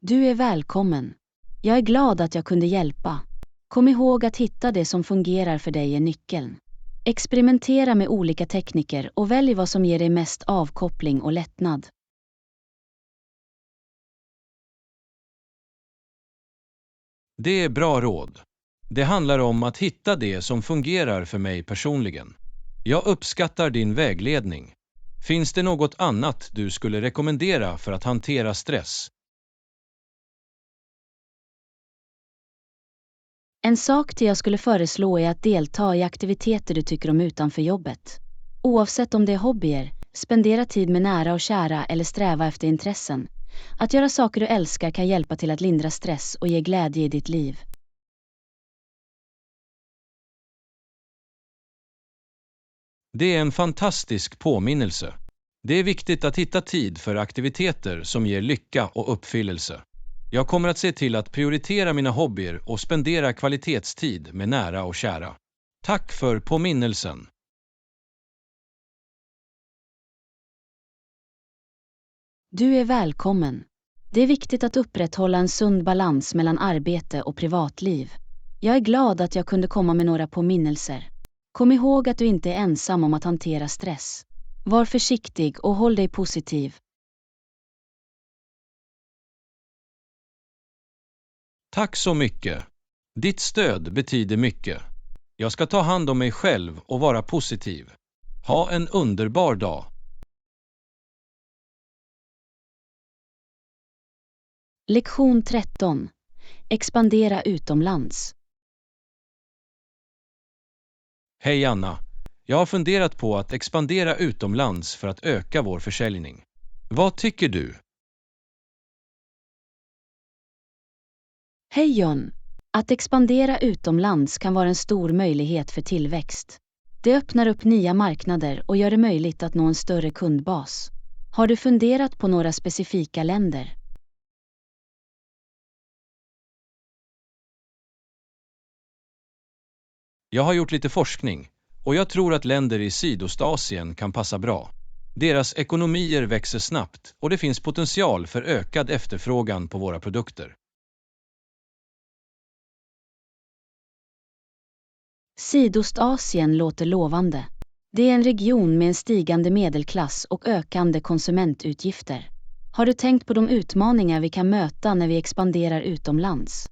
Du är välkommen. Jag är glad att jag kunde hjälpa. Kom ihåg att hitta det som fungerar för dig är nyckeln. Experimentera med olika tekniker och välj vad som ger dig mest avkoppling och lättnad. Det är bra råd. Det handlar om att hitta det som fungerar för mig personligen. Jag uppskattar din vägledning. Finns det något annat du skulle rekommendera för att hantera stress? En sak till jag skulle föreslå är att delta i aktiviteter du tycker om utanför jobbet. Oavsett om det är hobbyer, spendera tid med nära och kära eller sträva efter intressen. Att göra saker du älskar kan hjälpa till att lindra stress och ge glädje i ditt liv. Det är en fantastisk påminnelse. Det är viktigt att hitta tid för aktiviteter som ger lycka och uppfyllelse. Jag kommer att se till att prioritera mina hobbyer och spendera kvalitetstid med nära och kära. Tack för påminnelsen. Du är välkommen. Det är viktigt att upprätthålla en sund balans mellan arbete och privatliv. Jag är glad att jag kunde komma med några påminnelser. Kom ihåg att du inte är ensam om att hantera stress. Var försiktig och håll dig positiv. Tack så mycket. Ditt stöd betyder mycket. Jag ska ta hand om mig själv och vara positiv. Ha en underbar dag. Lektion 13. Expandera utomlands. Hej Anna. Jag har funderat på att expandera utomlands för att öka vår försäljning. Vad tycker du? Hej John. Att expandera utomlands kan vara en stor möjlighet för tillväxt. Det öppnar upp nya marknader och gör det möjligt att nå en större kundbas. Har du funderat på några specifika länder? Jag har gjort lite forskning och jag tror att länder i Sydostasien kan passa bra. Deras ekonomier växer snabbt och det finns potential för ökad efterfrågan på våra produkter. Sydostasien låter lovande. Det är en region med en stigande medelklass och ökande konsumentutgifter. Har du tänkt på de utmaningar vi kan möta när vi expanderar utomlands?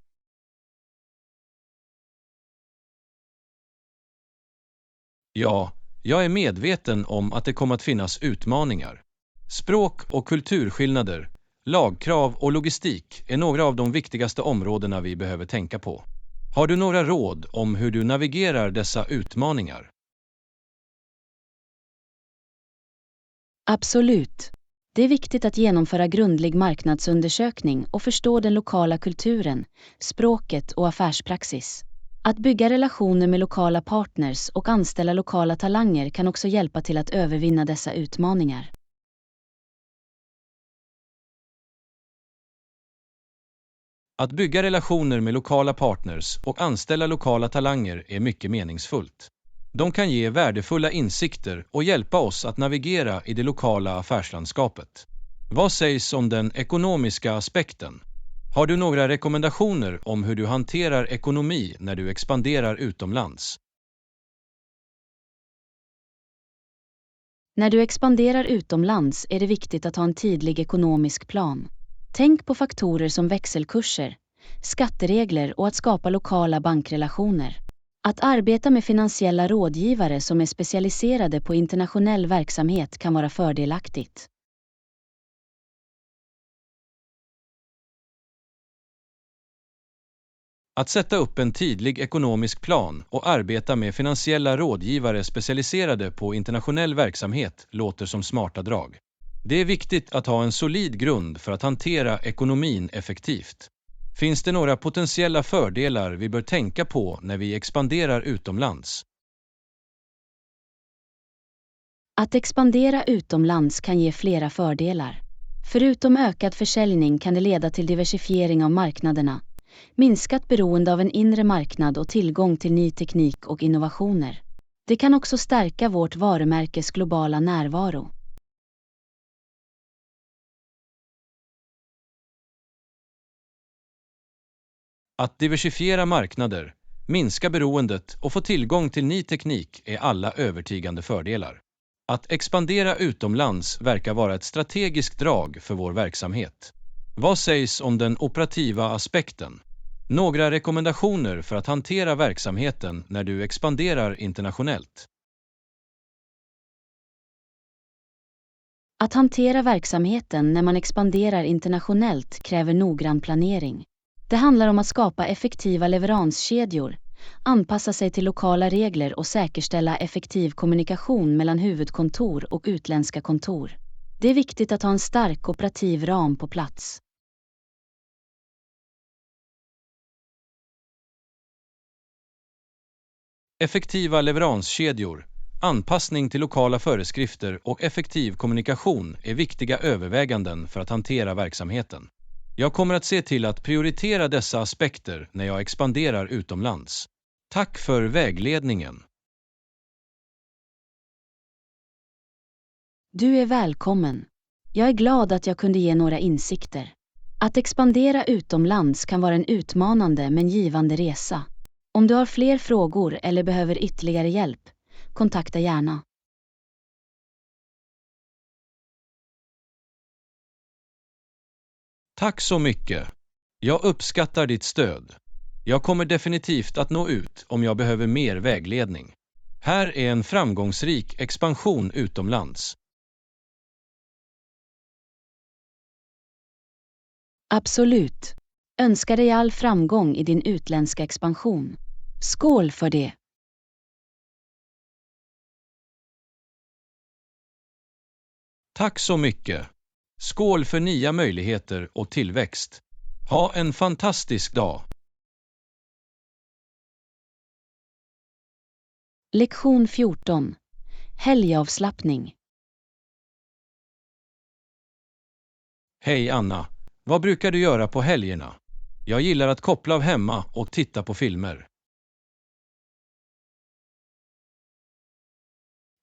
Ja, jag är medveten om att det kommer att finnas utmaningar. Språk- och kulturskillnader, lagkrav och logistik är några av de viktigaste områdena vi behöver tänka på. Har du några råd om hur du navigerar dessa utmaningar? Absolut. Det är viktigt att genomföra grundlig marknadsundersökning och förstå den lokala kulturen, språket och affärspraxis. Att bygga relationer med lokala partners och anställa lokala talanger kan också hjälpa till att övervinna dessa utmaningar. Att bygga relationer med lokala partners och anställa lokala talanger är mycket meningsfullt. De kan ge värdefulla insikter och hjälpa oss att navigera i det lokala affärslandskapet. Vad sägs om den ekonomiska aspekten? Har du några rekommendationer om hur du hanterar ekonomi när du expanderar utomlands? När du expanderar utomlands är det viktigt att ha en tydlig ekonomisk plan. Tänk på faktorer som växelkurser, skatteregler och att skapa lokala bankrelationer. Att arbeta med finansiella rådgivare som är specialiserade på internationell verksamhet kan vara fördelaktigt. Att sätta upp en tydlig ekonomisk plan och arbeta med finansiella rådgivare specialiserade på internationell verksamhet låter som smarta drag. Det är viktigt att ha en solid grund för att hantera ekonomin effektivt. Finns det några potentiella fördelar vi bör tänka på när vi expanderar utomlands? Att expandera utomlands kan ge flera fördelar. Förutom ökad försäljning kan det leda till diversifiering av marknaderna, minskat beroende av en inre marknad och tillgång till ny teknik och innovationer. Det kan också stärka vårt varumärkes globala närvaro. Att diversifiera marknader, minska beroendet och få tillgång till ny teknik är alla övertygande fördelar. Att expandera utomlands verkar vara ett strategiskt drag för vår verksamhet. Vad sägs om den operativa aspekten? Några rekommendationer för att hantera verksamheten när du expanderar internationellt? Att hantera verksamheten när man expanderar internationellt kräver noggrann planering. Det handlar om att skapa effektiva leveranskedjor, anpassa sig till lokala regler och säkerställa effektiv kommunikation mellan huvudkontor och utländska kontor. Det är viktigt att ha en stark operativ ram på plats. Effektiva leveranskedjor, anpassning till lokala föreskrifter och effektiv kommunikation är viktiga överväganden för att hantera verksamheten. Jag kommer att se till att prioritera dessa aspekter när jag expanderar utomlands. Tack för vägledningen. Du är välkommen. Jag är glad att jag kunde ge några insikter. Att expandera utomlands kan vara en utmanande men givande resa. Om du har fler frågor eller behöver ytterligare hjälp, kontakta gärna. Tack så mycket. Jag uppskattar ditt stöd. Jag kommer definitivt att nå ut om jag behöver mer vägledning. Här är en framgångsrik expansion utomlands. Absolut. Önskar dig all framgång i din utländska expansion. Skål för det! Tack så mycket. Skål för nya möjligheter och tillväxt. Ha en fantastisk dag. Lektion 14. Helgavslappning. Hej Anna. Vad brukar du göra på helgerna? Jag gillar att koppla av hemma och titta på filmer.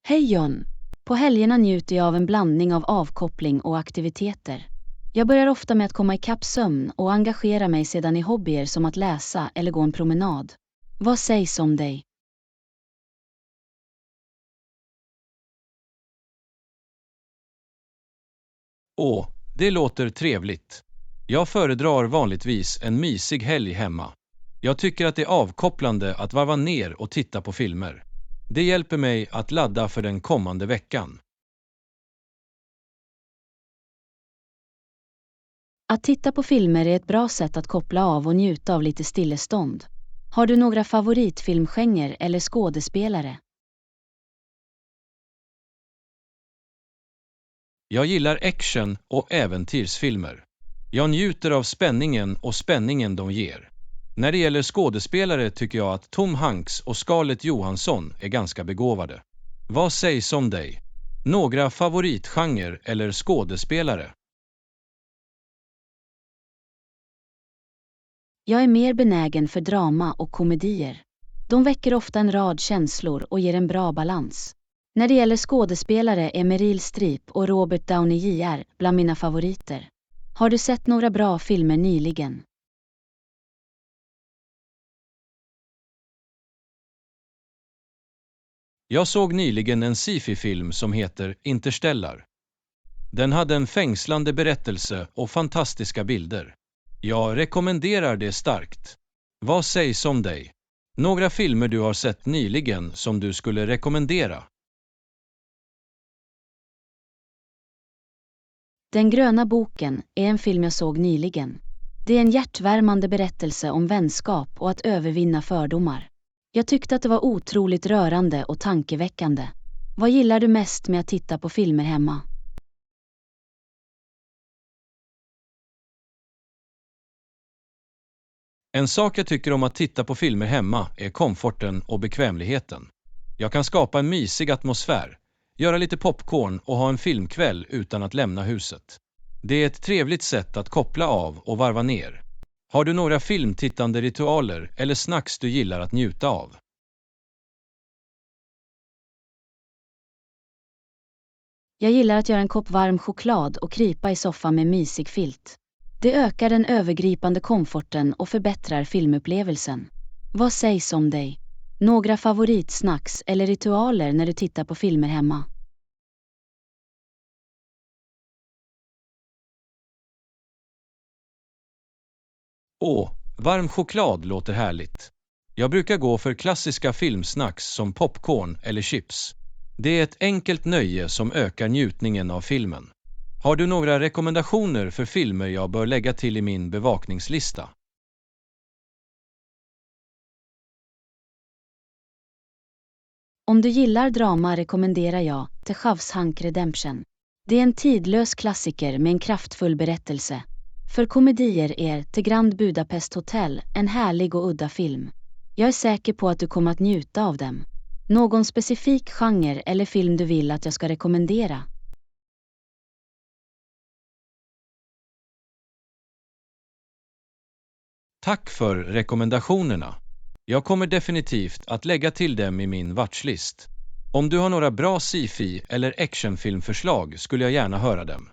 Hej John. På helgerna njuter jag av en blandning av avkoppling och aktiviteter. Jag börjar ofta med att komma ikapp sömn och engagera mig sedan i hobbyer som att läsa eller gå en promenad. Vad sägs om dig? Åh, det låter trevligt. Jag föredrar vanligtvis en mysig helg hemma. Jag tycker att det är avkopplande att varva ner och titta på filmer. Det hjälper mig att ladda för den kommande veckan. Att titta på filmer är ett bra sätt att koppla av och njuta av lite stillestånd. Har du några favoritfilmgenrer eller skådespelare? Jag gillar action- och äventyrsfilmer. Jag njuter av spänningen de ger. När det gäller skådespelare tycker jag att Tom Hanks och Scarlett Johansson är ganska begåvade. Vad sägs om dig? Några favoritgenrer eller skådespelare? Jag är mer benägen för drama och komedier. De väcker ofta en rad känslor och ger en bra balans. När det gäller skådespelare är Meryl Streep och Robert Downey Jr. bland mina favoriter. Har du sett några bra filmer nyligen? Jag såg nyligen en sci-fi-film som heter Interstellar. Den hade en fängslande berättelse och fantastiska bilder. Jag rekommenderar det starkt. Vad sägs om dig? Några filmer du har sett nyligen som du skulle rekommendera? Den gröna boken är en film jag såg nyligen. Det är en hjärtvärmande berättelse om vänskap och att övervinna fördomar. Jag tyckte att det var otroligt rörande och tankeväckande. Vad gillar du mest med att titta på filmer hemma? En sak jag tycker om att titta på filmer hemma är komforten och bekvämligheten. Jag kan skapa en mysig atmosfär, göra lite popcorn och ha en filmkväll utan att lämna huset. Det är ett trevligt sätt att koppla av och varva ner. Har du några filmtittande ritualer eller snacks du gillar att njuta av? Jag gillar att göra en kopp varm choklad och krypa i soffan med mysig filt. Det ökar den övergripande komforten och förbättrar filmupplevelsen. Vad sägs om dig? Några favoritsnacks eller ritualer när du tittar på filmer hemma? Åh, varm choklad låter härligt. Jag brukar gå för klassiska filmsnacks som popcorn eller chips. Det är ett enkelt nöje som ökar njutningen av filmen. Har du några rekommendationer för filmer jag bör lägga till i min bevakningslista? Om du gillar drama rekommenderar jag The Shawshank Redemption. Det är en tidlös klassiker med en kraftfull berättelse. För komedier är The Grand Budapest Hotel en härlig och udda film. Jag är säker på att du kommer att njuta av dem. Någon specifik genre eller film du vill att jag ska rekommendera? Tack för rekommendationerna. Jag kommer definitivt att lägga till dem i min watchlist. Om du har några bra sci-fi eller actionfilmförslag skulle jag gärna höra dem.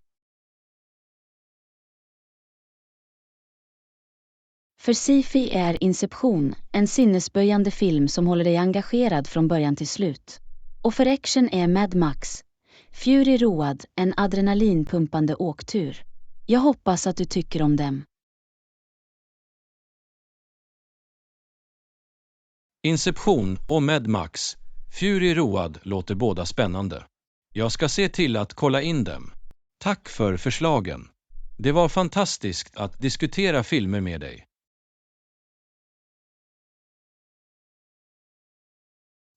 För sci-fi är Inception en sinnesböjande film som håller dig engagerad från början till slut. Och för action är Mad Max, Fury Road en adrenalinpumpande åktur. Jag hoppas att du tycker om dem. Inception och Mad Max, Fury Road låter båda spännande. Jag ska se till att kolla in dem. Tack för förslagen. Det var fantastiskt att diskutera filmer med dig.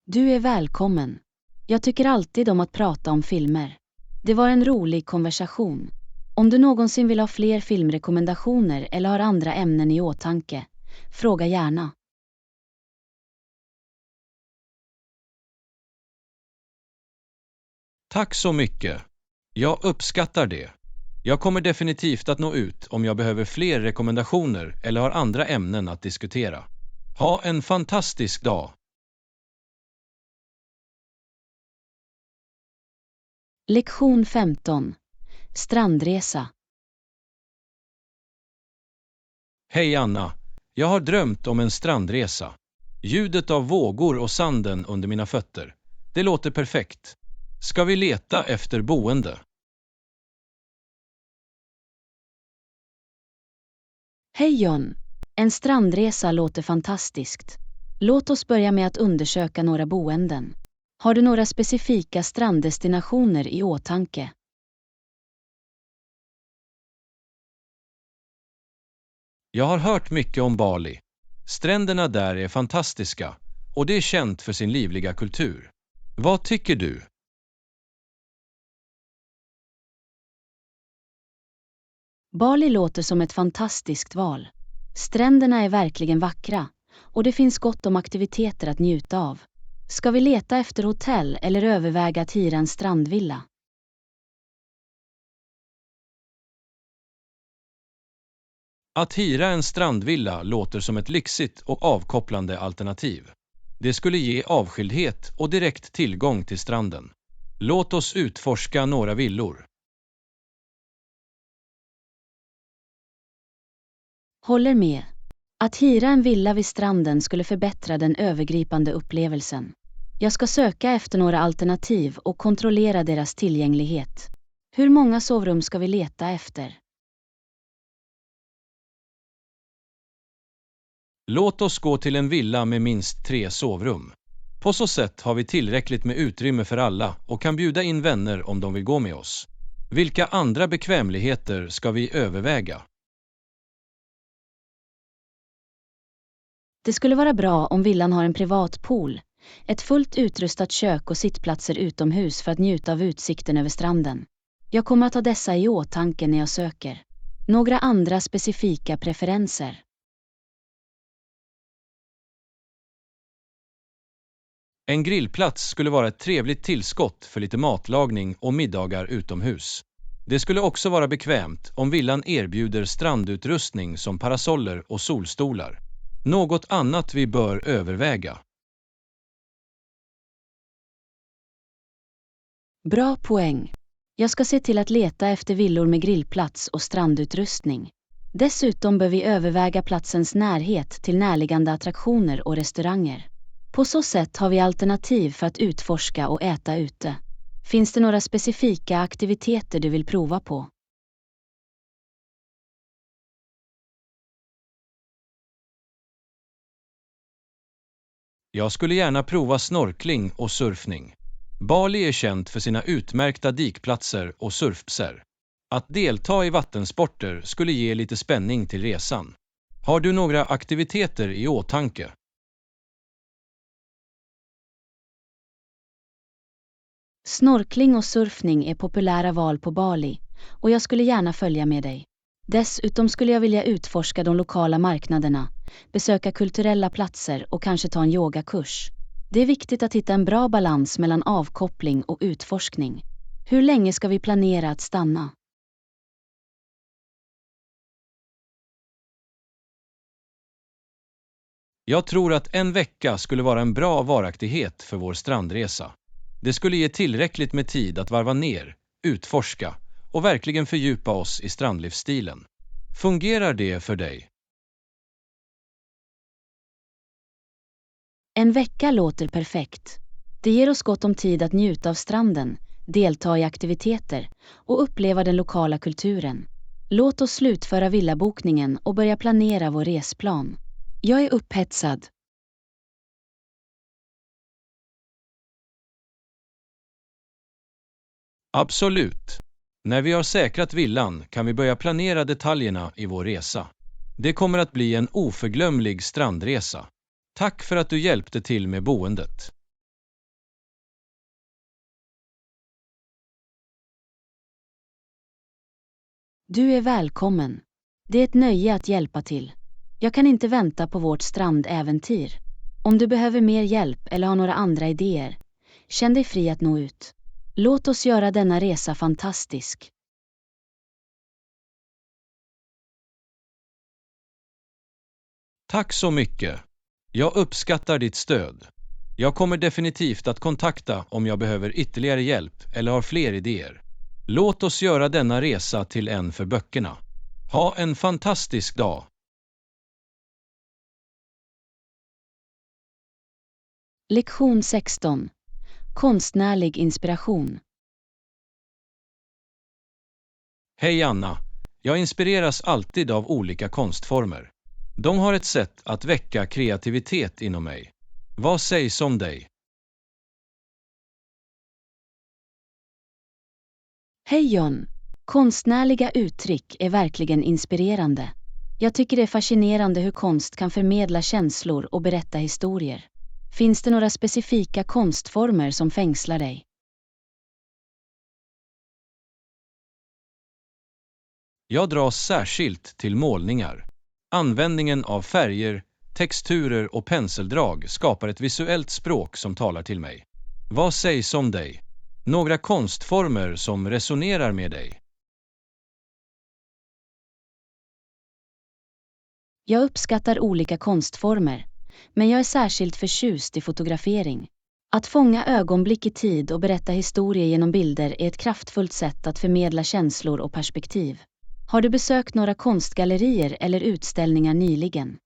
Du är välkommen. Jag tycker alltid om att prata om filmer. Det var en rolig konversation. Om du någonsin vill ha fler filmrekommendationer eller har andra ämnen i åtanke, fråga gärna. Tack så mycket. Jag uppskattar det. Jag kommer definitivt att nå ut om jag behöver fler rekommendationer eller har andra ämnen att diskutera. Ha en fantastisk dag. Lektion 15. Strandresa. Hej Anna. Jag har drömt om en strandresa. Ljudet av vågor och sanden under mina fötter. Det låter perfekt. Ska vi leta efter boende? Hej John! En strandresa låter fantastiskt. Låt oss börja med att undersöka några boenden. Har du några specifika stranddestinationer i åtanke? Jag har hört mycket om Bali. Stränderna där är fantastiska och det är känt för sin livliga kultur. Vad tycker du? Bali låter som ett fantastiskt val. Stränderna är verkligen vackra och det finns gott om aktiviteter att njuta av. Ska vi leta efter hotell eller överväga att hyra en strandvilla? Att hyra en strandvilla låter som ett lyxigt och avkopplande alternativ. Det skulle ge avskildhet och direkt tillgång till stranden. Låt oss utforska några villor. Håller med. Att hyra en villa vid stranden skulle förbättra den övergripande upplevelsen. Jag ska söka efter några alternativ och kontrollera deras tillgänglighet. Hur många sovrum ska vi leta efter? Låt oss gå till en villa med minst 3 sovrum. På så sätt har vi tillräckligt med utrymme för alla och kan bjuda in vänner om de vill gå med oss. Vilka andra bekvämligheter ska vi överväga? Det skulle vara bra om villan har en privat pool, ett fullt utrustat kök och sittplatser utomhus för att njuta av utsikten över stranden. Jag kommer att ha dessa i åtanke när jag söker. Några andra specifika preferenser? En grillplats skulle vara ett trevligt tillskott för lite matlagning och middagar utomhus. Det skulle också vara bekvämt om villan erbjuder strandutrustning som parasoller och solstolar. Något annat vi bör överväga. Bra poäng. Jag ska se till att leta efter villor med grillplats och strandutrustning. Dessutom bör vi överväga platsens närhet till närliggande attraktioner och restauranger. På så sätt har vi alternativ för att utforska och äta ute. Finns det några specifika aktiviteter du vill prova på? Jag skulle gärna prova snorkling och surfning. Bali är känt för sina utmärkta dikplatser och surfpser. Att delta i vattensporter skulle ge lite spänning till resan. Har du några aktiviteter i åtanke? Snorkling och surfning är populära val på Bali och jag skulle gärna följa med dig. Dessutom skulle jag vilja utforska de lokala marknaderna, besöka kulturella platser och kanske ta en yogakurs. Det är viktigt att hitta en bra balans mellan avkoppling och utforskning. Hur länge ska vi planera att stanna? Jag tror att en vecka skulle vara en bra varaktighet för vår strandresa. Det skulle ge tillräckligt med tid att varva ner, utforska och verkligen fördjupa oss i strandlivsstilen. Fungerar det för dig? En vecka låter perfekt. Det ger oss gott om tid att njuta av stranden, delta i aktiviteter och uppleva den lokala kulturen. Låt oss slutföra villabokningen och börja planera vår resplan. Jag är upphetsad. Absolut. När vi har säkrat villan kan vi börja planera detaljerna i vår resa. Det kommer att bli en oförglömlig strandresa. Tack för att du hjälpte till med boendet. Du är välkommen. Det är ett nöje att hjälpa till. Jag kan inte vänta på vårt strandäventyr. Om du behöver mer hjälp eller har några andra idéer, känn dig fri att nå ut. Låt oss göra denna resa fantastisk. Tack så mycket. Jag uppskattar ditt stöd. Jag kommer definitivt att kontakta om jag behöver ytterligare hjälp eller har fler idéer. Låt oss göra denna resa till en för böckerna. Ha en fantastisk dag. Lektion 16. Konstnärlig inspiration. Hej Anna. Jag inspireras alltid av olika konstformer. De har ett sätt att väcka kreativitet inom mig. Vad sägs om dig? Hej John! Konstnärliga uttryck är verkligen inspirerande. Jag tycker det är fascinerande hur konst kan förmedla känslor och berätta historier. Finns det några specifika konstformer som fängslar dig? Jag dras särskilt till målningar. Användningen av färger, texturer och penseldrag skapar ett visuellt språk som talar till mig. Vad sägs om dig? Några konstformer som resonerar med dig? Jag uppskattar olika konstformer, men jag är särskilt förtjust i fotografering. Att fånga ögonblick i tid och berätta historier genom bilder är ett kraftfullt sätt att förmedla känslor och perspektiv. Har du besökt några konstgallerier eller utställningar nyligen?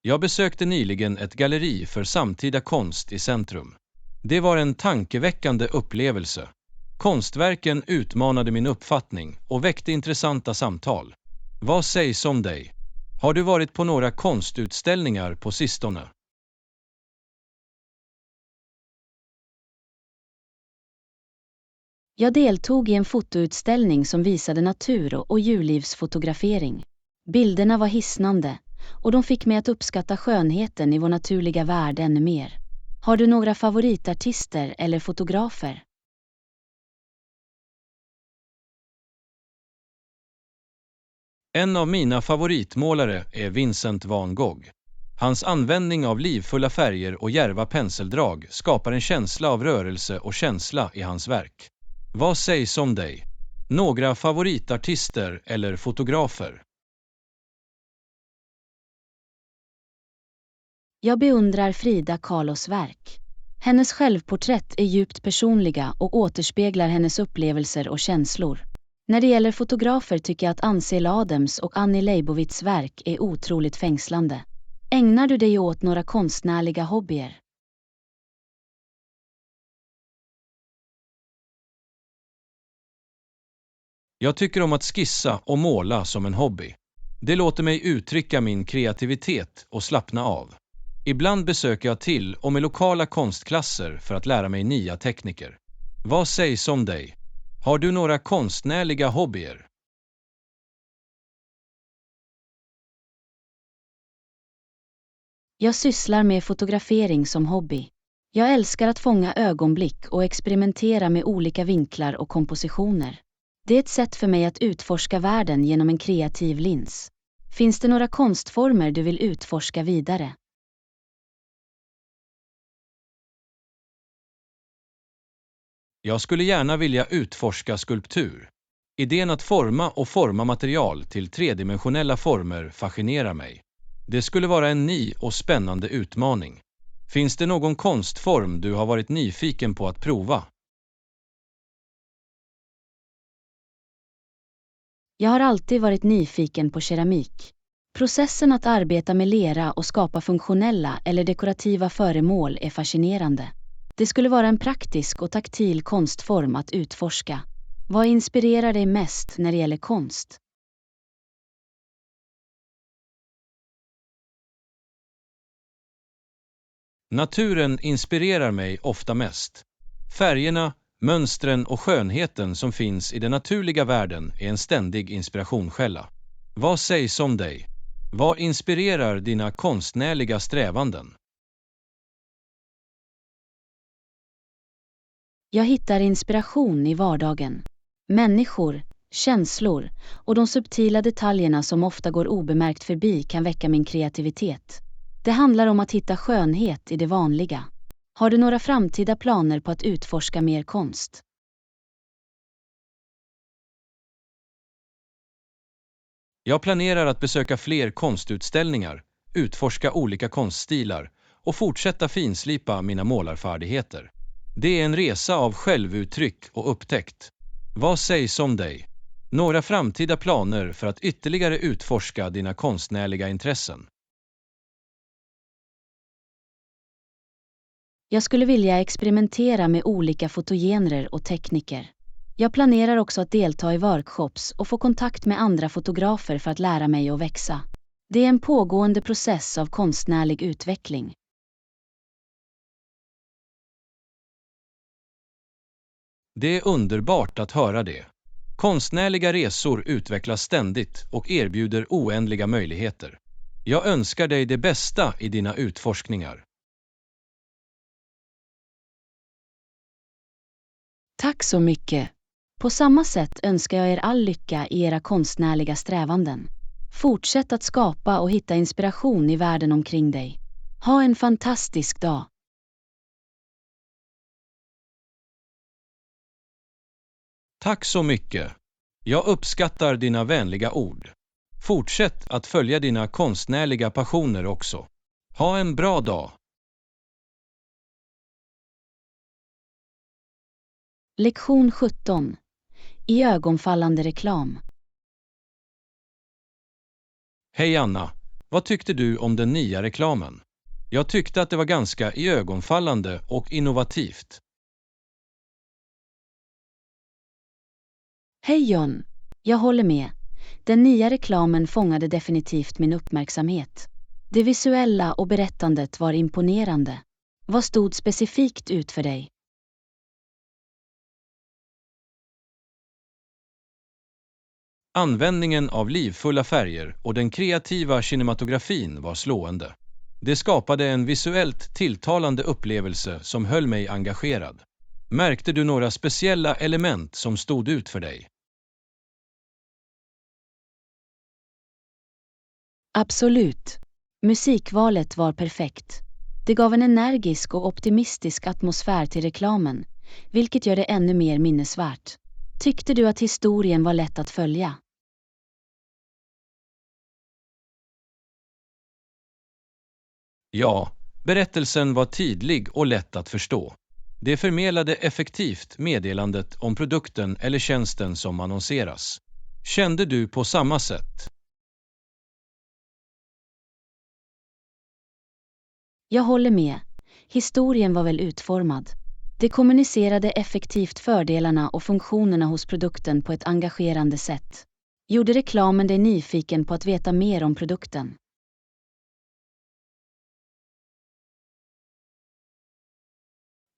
Jag besökte nyligen ett galleri för samtida konst i centrum. Det var en tankeväckande upplevelse. Konstverken utmanade min uppfattning och väckte intressanta samtal. Vad sägs om dig? Har du varit på några konstutställningar på sistone? Jag deltog i en fotoutställning som visade natur- och djurlivsfotografering. Bilderna var hisnande, och de fick mig att uppskatta skönheten i vår naturliga värld ännu mer. Har du några favoritartister eller fotografer? En av mina favoritmålare är Vincent van Gogh. Hans användning av livfulla färger och djärva penseldrag skapar en känsla av rörelse och känsla i hans verk. Vad sägs om dig? Några favoritartister eller fotografer? Jag beundrar Frida Kahlos verk. Hennes självporträtt är djupt personliga och återspeglar hennes upplevelser och känslor. När det gäller fotografer tycker jag att Ansel Adams och Annie Leibovitz verk är otroligt fängslande. Ägnar du dig åt några konstnärliga hobbyer? Jag tycker om att skissa och måla som en hobby. Det låter mig uttrycka min kreativitet och slappna av. Ibland besöker jag till och med lokala konstklasser för att lära mig nya tekniker. Vad sägs om dig? Har du några konstnärliga hobbyer? Jag sysslar med fotografering som hobby. Jag älskar att fånga ögonblick och experimentera med olika vinklar och kompositioner. Det är ett sätt för mig att utforska världen genom en kreativ lins. Finns det några konstformer du vill utforska vidare? Jag skulle gärna vilja utforska skulptur. Idén att forma material till tredimensionella former fascinerar mig. Det skulle vara en ny och spännande utmaning. Finns det någon konstform du har varit nyfiken på att prova? Jag har alltid varit nyfiken på keramik. Processen att arbeta med lera och skapa funktionella eller dekorativa föremål är fascinerande. Det skulle vara en praktisk och taktil konstform att utforska. Vad inspirerar dig mest när det gäller konst? Naturen inspirerar mig ofta mest. Färgerna, mönstren och skönheten som finns i den naturliga världen är en ständig inspirationskälla. Vad sägs om dig? Vad inspirerar dina konstnärliga strävanden? Jag hittar inspiration i vardagen. Människor, känslor och de subtila detaljerna som ofta går obemärkt förbi kan väcka min kreativitet. Det handlar om att hitta skönhet i det vanliga. Har du några framtida planer på att utforska mer konst? Jag planerar att besöka fler konstutställningar, utforska olika konststilar och fortsätta finslipa mina målarfärdigheter. Det är en resa av självuttryck och upptäckt. Vad sägs om dig? Några framtida planer för att ytterligare utforska dina konstnärliga intressen? Jag skulle vilja experimentera med olika fotogenrer och tekniker. Jag planerar också att delta i workshops och få kontakt med andra fotografer för att lära mig och växa. Det är en pågående process av konstnärlig utveckling. Det är underbart att höra det. Konstnärliga resor utvecklas ständigt och erbjuder oändliga möjligheter. Jag önskar dig det bästa i dina utforskningar. Tack så mycket. På samma sätt önskar jag er all lycka i era konstnärliga strävanden. Fortsätt att skapa och hitta inspiration i världen omkring dig. Ha en fantastisk dag. Tack så mycket. Jag uppskattar dina vänliga ord. Fortsätt att följa dina konstnärliga passioner också. Ha en bra dag. Lektion 17. Iögonfallande reklam. Hej Anna, vad tyckte du om den nya reklamen? Jag tyckte att det var ganska iögonfallande och innovativt. Hej John. Jag håller med. Den nya reklamen fångade definitivt min uppmärksamhet. Det visuella och berättandet var imponerande. Vad stod specifikt ut för dig? Användningen av livfulla färger och den kreativa kinematografin var slående. Det skapade en visuellt tilltalande upplevelse som höll mig engagerad. Märkte du några speciella element som stod ut för dig? Absolut. Musikvalet var perfekt. Det gav en energisk och optimistisk atmosfär till reklamen, vilket gör det ännu mer minnesvärt. Tyckte du att historien var lätt att följa? Ja, berättelsen var tydlig och lätt att förstå. Det förmedlade effektivt meddelandet om produkten eller tjänsten som annonseras. Kände du på samma sätt? Jag håller med. Historien var väl utformad. Det kommunicerade effektivt fördelarna och funktionerna hos produkten på ett engagerande sätt. Gjorde reklamen dig nyfiken på att veta mer om produkten?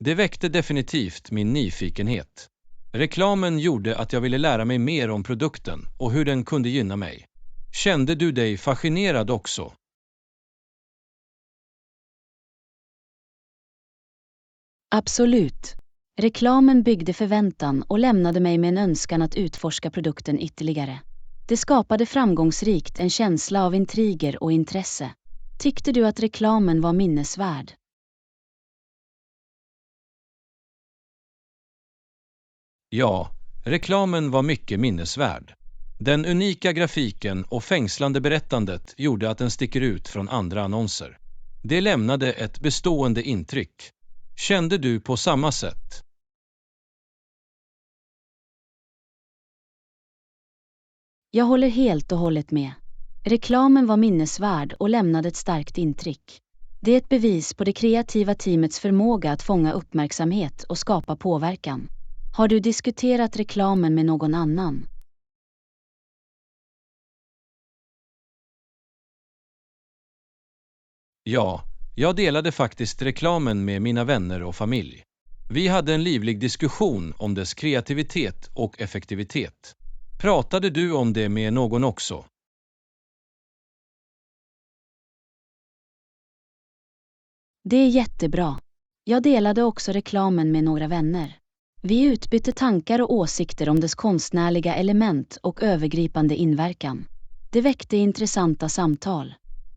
Det väckte definitivt min nyfikenhet. Reklamen gjorde att jag ville lära mig mer om produkten och hur den kunde gynna mig. Kände du dig fascinerad också? Absolut. Reklamen byggde förväntan och lämnade mig med en önskan att utforska produkten ytterligare. Det skapade framgångsrikt en känsla av intriger och intresse. Tyckte du att reklamen var minnesvärd? Ja, reklamen var mycket minnesvärd. Den unika grafiken och fängslande berättandet gjorde att den sticker ut från andra annonser. Det lämnade ett bestående intryck. Kände du på samma sätt? Jag håller helt och hållet med. Reklamen var minnesvärd och lämnade ett starkt intryck. Det är ett bevis på det kreativa teamets förmåga att fånga uppmärksamhet och skapa påverkan. Har du diskuterat reklamen med någon annan? Ja, jag delade faktiskt reklamen med mina vänner och familj. Vi hade en livlig diskussion om dess kreativitet och effektivitet. Pratade du om det med någon också? Det är jättebra. Jag delade också reklamen med några vänner. Vi utbytte tankar och åsikter om dess konstnärliga element och övergripande inverkan. Det väckte intressanta samtal.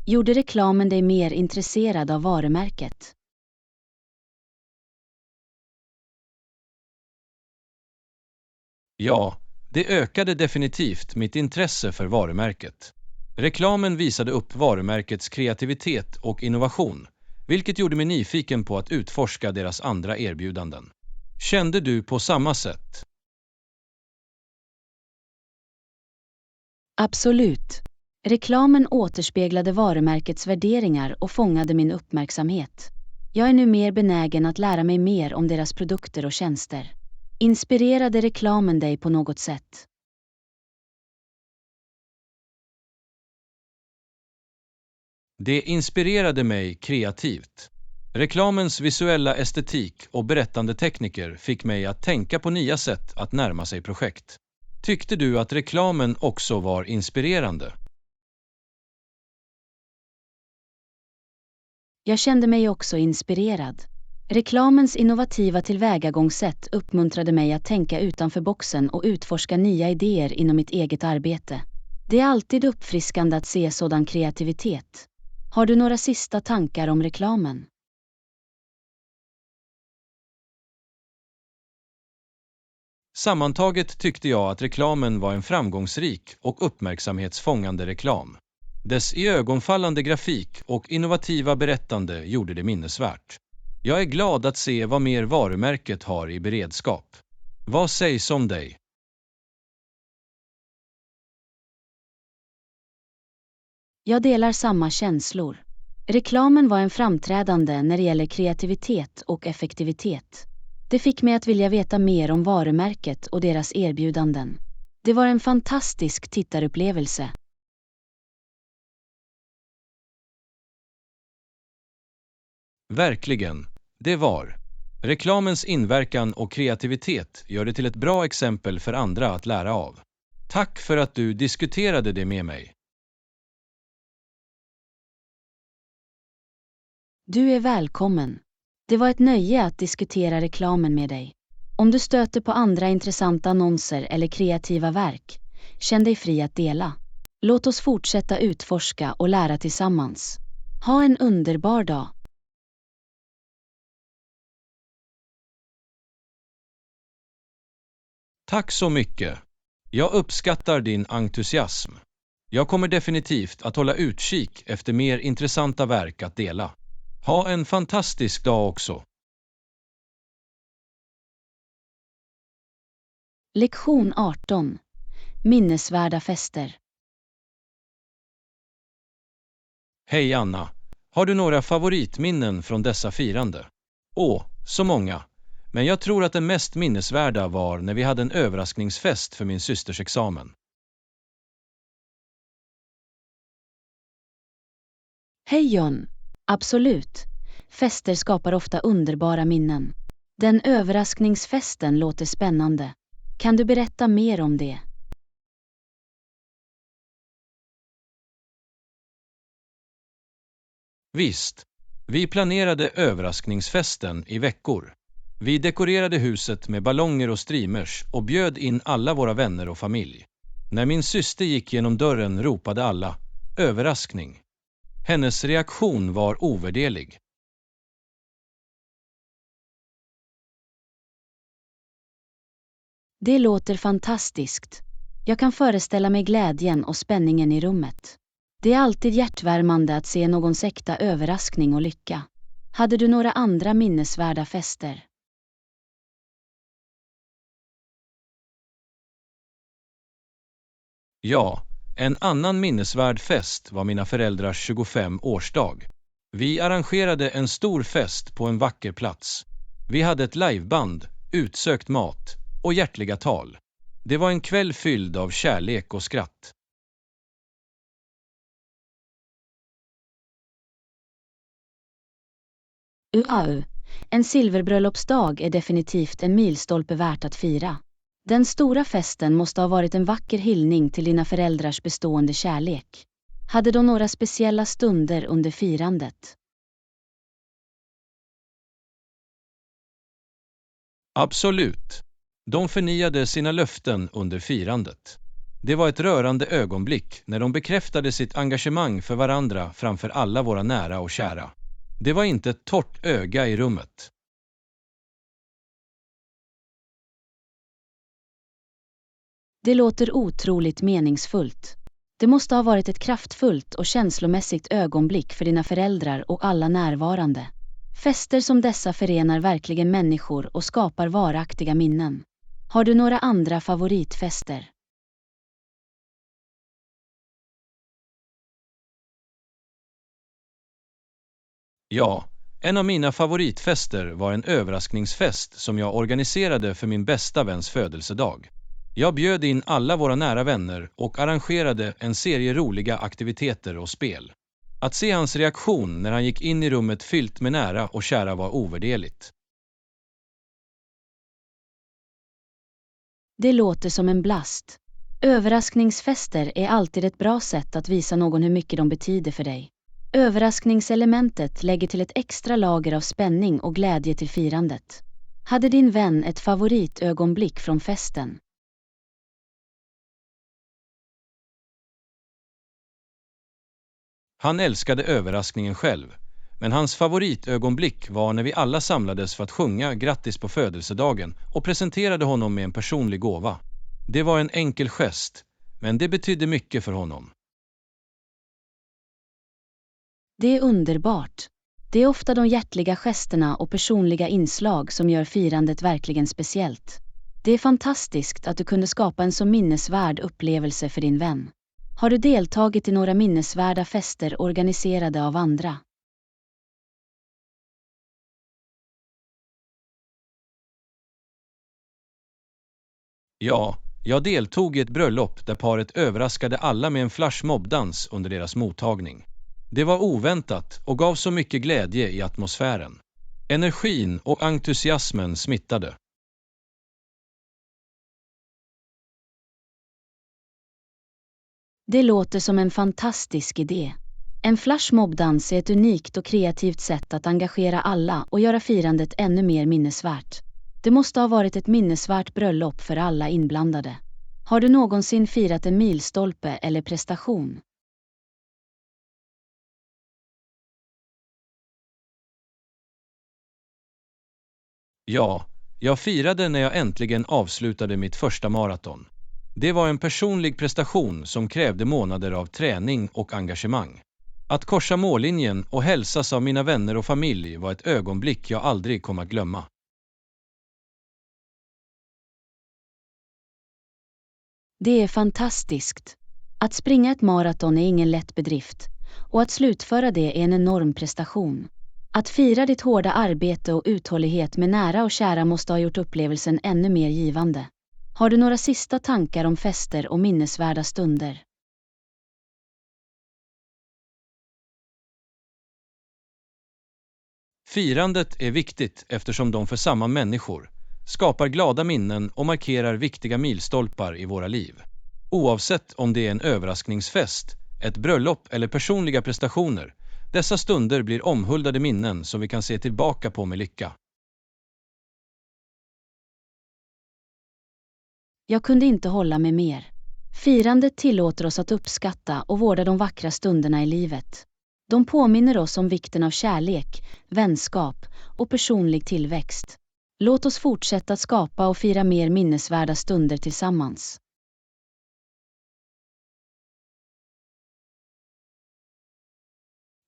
Gjorde reklamen dig mer intresserad av varumärket? Ja, det ökade definitivt mitt intresse för varumärket. Reklamen visade upp varumärkets kreativitet och innovation, vilket gjorde mig nyfiken på att utforska deras andra erbjudanden. Kände du på samma sätt? Absolut. Reklamen återspeglade varumärkets värderingar och fångade min uppmärksamhet. Jag är nu mer benägen att lära mig mer om deras produkter och tjänster. Inspirerade reklamen dig på något sätt? Det inspirerade mig kreativt. Reklamens visuella estetik och berättande tekniker fick mig att tänka på nya sätt att närma sig projekt. Tyckte du att reklamen också var inspirerande? Jag kände mig också inspirerad. Reklamens innovativa tillvägagångssätt uppmuntrade mig att tänka utanför boxen och utforska nya idéer inom mitt eget arbete. Det är alltid uppfriskande att se sådan kreativitet. Har du några sista tankar om reklamen? Sammantaget tyckte jag att reklamen var en framgångsrik och uppmärksamhetsfångande reklam. Dess iögonfallande grafik och innovativa berättande gjorde det minnesvärt. Jag är glad att se vad mer varumärket har i beredskap. Vad sägs om dig? Jag delar samma känslor. Reklamen var en framträdande när det gäller kreativitet och effektivitet. Det fick mig att vilja veta mer om varumärket och deras erbjudanden. Det var en fantastisk tittarupplevelse. Verkligen, det var. Reklamens inverkan och kreativitet gör det till ett bra exempel för andra att lära av. Tack för att du diskuterade det med mig. Du är välkommen. Det var ett nöje att diskutera reklamen med dig. Om du stöter på andra intressanta annonser eller kreativa verk, känn dig fri att dela. Låt oss fortsätta utforska och lära tillsammans. Ha en underbar dag. Tack så mycket. Jag uppskattar din entusiasm. Jag kommer definitivt att hålla utkik efter mer intressanta verk att dela. Ha en fantastisk dag också. Lektion 18. Minnesvärda fester. Hej Anna. Har du några favoritminnen från dessa firande? Åh, så många. Men jag tror att det mest minnesvärda var när vi hade en överraskningsfest för min systers examen. Hej John. Absolut. Fester skapar ofta underbara minnen. Den överraskningsfesten låter spännande. Kan du berätta mer om det? Visst. Vi planerade överraskningsfesten i veckor. Vi dekorerade huset med ballonger och streamers och bjöd in alla våra vänner och familj. När min syster gick genom dörren ropade alla "överraskning". Hennes reaktion var ovärderlig. Det låter fantastiskt. Jag kan föreställa mig glädjen och spänningen i rummet. Det är alltid hjärtvärmande att se någons äkta överraskning och lycka. Hade du några andra minnesvärda fester? Ja, en annan minnesvärd fest var mina föräldrars 25-årsdag. Vi arrangerade en stor fest på en vacker plats. Vi hade ett liveband, utsökt mat och hjärtliga tal. Det var en kväll fylld av kärlek och skratt. En silverbröllopsdag är definitivt en milstolpe värt att fira. Den stora festen måste ha varit en vacker hyllning till dina föräldrars bestående kärlek. Hade de några speciella stunder under firandet? Absolut. De förnyade sina löften under firandet. Det var ett rörande ögonblick när de bekräftade sitt engagemang för varandra framför alla våra nära och kära. Det var inte ett torrt öga i rummet. Det låter otroligt meningsfullt. Det måste ha varit ett kraftfullt och känslomässigt ögonblick för dina föräldrar och alla närvarande. Fester som dessa förenar verkligen människor och skapar varaktiga minnen. Har du några andra favoritfester? Ja, En av mina favoritfester var en överraskningsfest som jag organiserade för min bästa väns födelsedag. Jag bjöd in alla våra nära vänner och arrangerade en serie roliga aktiviteter och spel. Att se hans reaktion när han gick in i rummet fyllt med nära och kära var ovärderligt. Det låter som en blast. Överraskningsfester är alltid ett bra sätt att visa någon hur mycket de betyder för dig. Överraskningselementet lägger till ett extra lager av spänning och glädje till firandet. Hade din vän ett favoritögonblick från festen? Han älskade överraskningen själv, men hans favoritögonblick var när vi alla samlades för att sjunga grattis på födelsedagen och presenterade honom med en personlig gåva. Det var en enkel gest, men det betydde mycket för honom. Det är underbart. Det är ofta de hjärtliga gesterna och personliga inslag som gör firandet verkligen speciellt. Det är fantastiskt att du kunde skapa en så minnesvärd upplevelse för din vän. Har du deltagit i några minnesvärda fester organiserade av andra? Ja, jag deltog i ett bröllop där paret överraskade alla med en flashmobdans under deras mottagning. Det var oväntat och gav så mycket glädje i atmosfären. Energin och entusiasmen smittade. Det låter som en fantastisk idé. En flashmobdans är ett unikt och kreativt sätt att engagera alla och göra firandet ännu mer minnesvärt. Det måste ha varit ett minnesvärt bröllop för alla inblandade. Har du någonsin firat en milstolpe eller prestation? Ja, jag firade när jag äntligen avslutade mitt första maraton. Det var en personlig prestation som krävde månader av träning och engagemang. Att korsa mållinjen och hälsas av mina vänner och familj var ett ögonblick jag aldrig kommer att glömma. Det är fantastiskt. Att springa ett maraton är ingen lätt bedrift, och att slutföra det är en enorm prestation. Att fira ditt hårda arbete och uthållighet med nära och kära måste ha gjort upplevelsen ännu mer givande. Har du några sista tankar om fester och minnesvärda stunder? Firandet är viktigt eftersom de för samma människor skapar glada minnen och markerar viktiga milstolpar i våra liv. Oavsett om det är en överraskningsfest, ett bröllop eller personliga prestationer, dessa stunder blir omhuldade minnen som vi kan se tillbaka på med lycka. Jag kunde inte hålla med mer. Firandet tillåter oss att uppskatta och vårda de vackra stunderna i livet. De påminner oss om vikten av kärlek, vänskap och personlig tillväxt. Låt oss fortsätta att skapa och fira mer minnesvärda stunder tillsammans.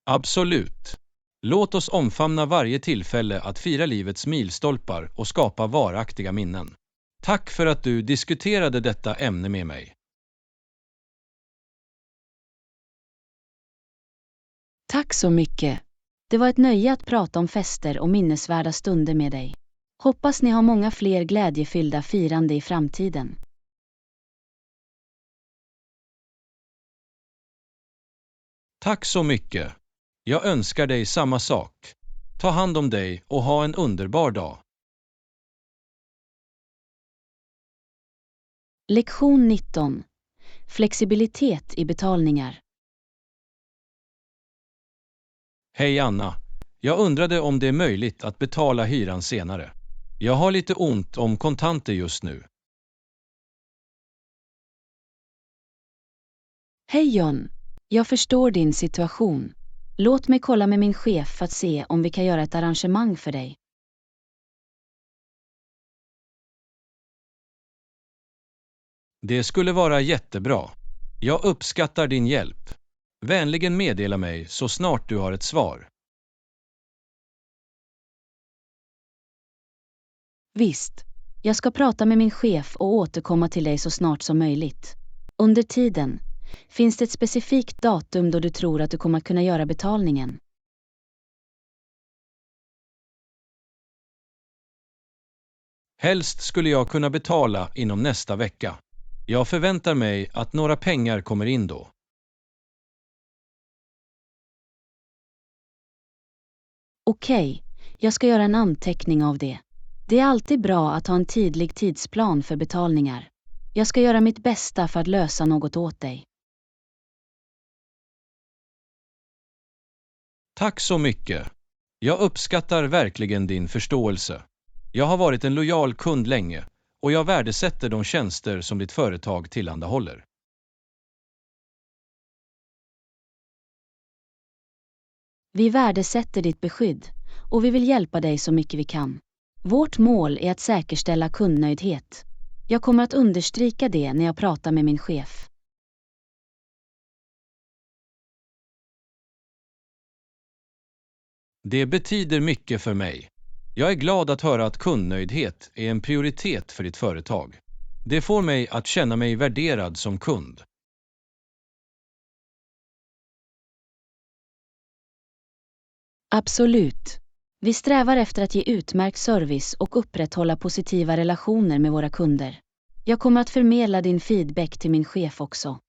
Absolut. Låt oss omfamna varje tillfälle att fira livets milstolpar och skapa varaktiga minnen. Tack för att du diskuterade detta ämne med mig. Tack så mycket. Det var ett nöje att prata om fester och minnesvärda stunder med dig. Hoppas ni har många fler glädjefyllda firande i framtiden. Tack så mycket. Jag önskar dig samma sak. Ta hand om dig och ha en underbar dag. Lektion 19. Flexibilitet i betalningar. Hej Anna. Jag undrade om det är möjligt att betala hyran senare. Jag har lite ont om kontanter just nu. Hej John. Jag förstår din situation. Låt mig kolla med min chef för att se om vi kan göra ett arrangemang för dig. Det skulle vara jättebra. Jag uppskattar din hjälp. Vänligen meddela mig så snart du har ett svar. Visst. Jag ska prata med min chef och återkomma till dig så snart som möjligt. Under tiden, finns det ett specifikt datum då du tror att du kommer att kunna göra betalningen? Helst skulle jag kunna betala inom nästa vecka. Jag förväntar mig att några pengar kommer in då. Okej, jag ska göra en anteckning av det. Det är alltid bra att ha en tydlig tidsplan för betalningar. Jag ska göra mitt bästa för att lösa något åt dig. Tack så mycket. Jag uppskattar verkligen din förståelse. Jag har varit en lojal kund länge och jag värdesätter de tjänster som ditt företag tillhandahåller. Vi värdesätter ditt beskydd och vi vill hjälpa dig så mycket vi kan. Vårt mål är att säkerställa kundnöjdhet. Jag kommer att understryka det när jag pratar med min chef. Det betyder mycket för mig. Jag är glad att höra att kundnöjdhet är en prioritet för ditt företag. Det får mig att känna mig värderad som kund. Absolut. Vi strävar efter att ge utmärkt service och upprätthålla positiva relationer med våra kunder. Jag kommer att förmedla din feedback till min chef också.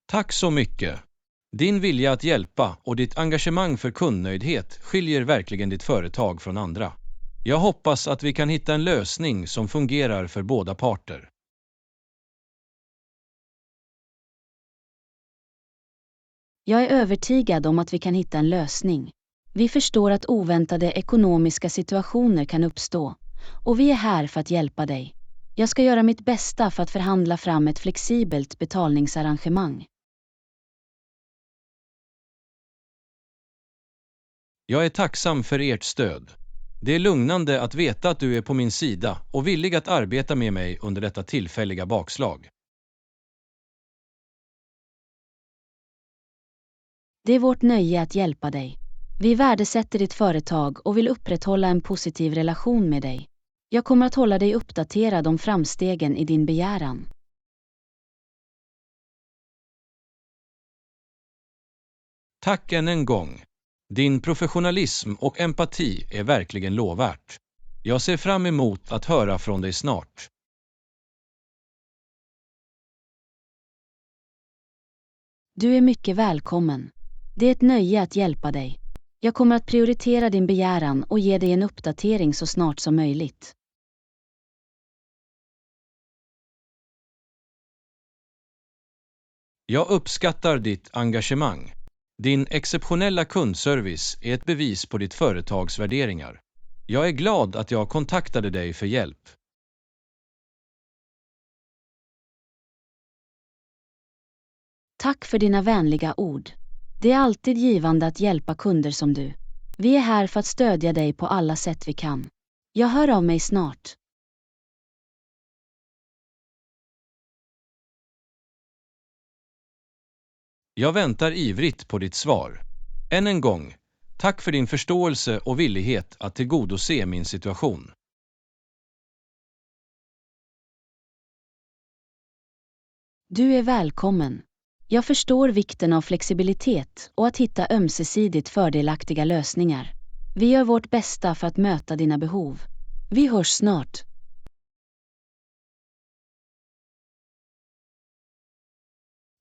Tack så mycket. Din vilja att hjälpa och ditt engagemang för kundnöjdhet skiljer verkligen ditt företag från andra. Jag hoppas att vi kan hitta en lösning som fungerar för båda parter. Jag är övertygad om att vi kan hitta en lösning. Vi förstår att oväntade ekonomiska situationer kan uppstå, och vi är här för att hjälpa dig. Jag ska göra mitt bästa för att förhandla fram ett flexibelt betalningsarrangemang. Jag är tacksam för ert stöd. Det är lugnande att veta att du är på min sida och villig att arbeta med mig under detta tillfälliga bakslag. Det är vårt nöje att hjälpa dig. Vi värdesätter ditt företag och vill upprätthålla en positiv relation med dig. Jag kommer att hålla dig uppdaterad om framstegen i din begäran. Tack än en gång. Din professionalism och empati är verkligen lovvärt. Jag ser fram emot att höra från dig snart. Du är mycket välkommen. Det är ett nöje att hjälpa dig. Jag kommer att prioritera din begäran och ge dig en uppdatering så snart som möjligt. Jag uppskattar ditt engagemang. Din exceptionella kundservice är ett bevis på ditt företags värderingar. Jag är glad att jag kontaktade dig för hjälp. Tack för dina vänliga ord. Det är alltid givande att hjälpa kunder som du. Vi är här för att stödja dig på alla sätt vi kan. Jag hör av mig snart. Jag väntar ivrigt på ditt svar. Än en gång, tack för din förståelse och villighet att tillgodose min situation. Du är välkommen. Jag förstår vikten av flexibilitet och att hitta ömsesidigt fördelaktiga lösningar. Vi gör vårt bästa för att möta dina behov. Vi hörs snart.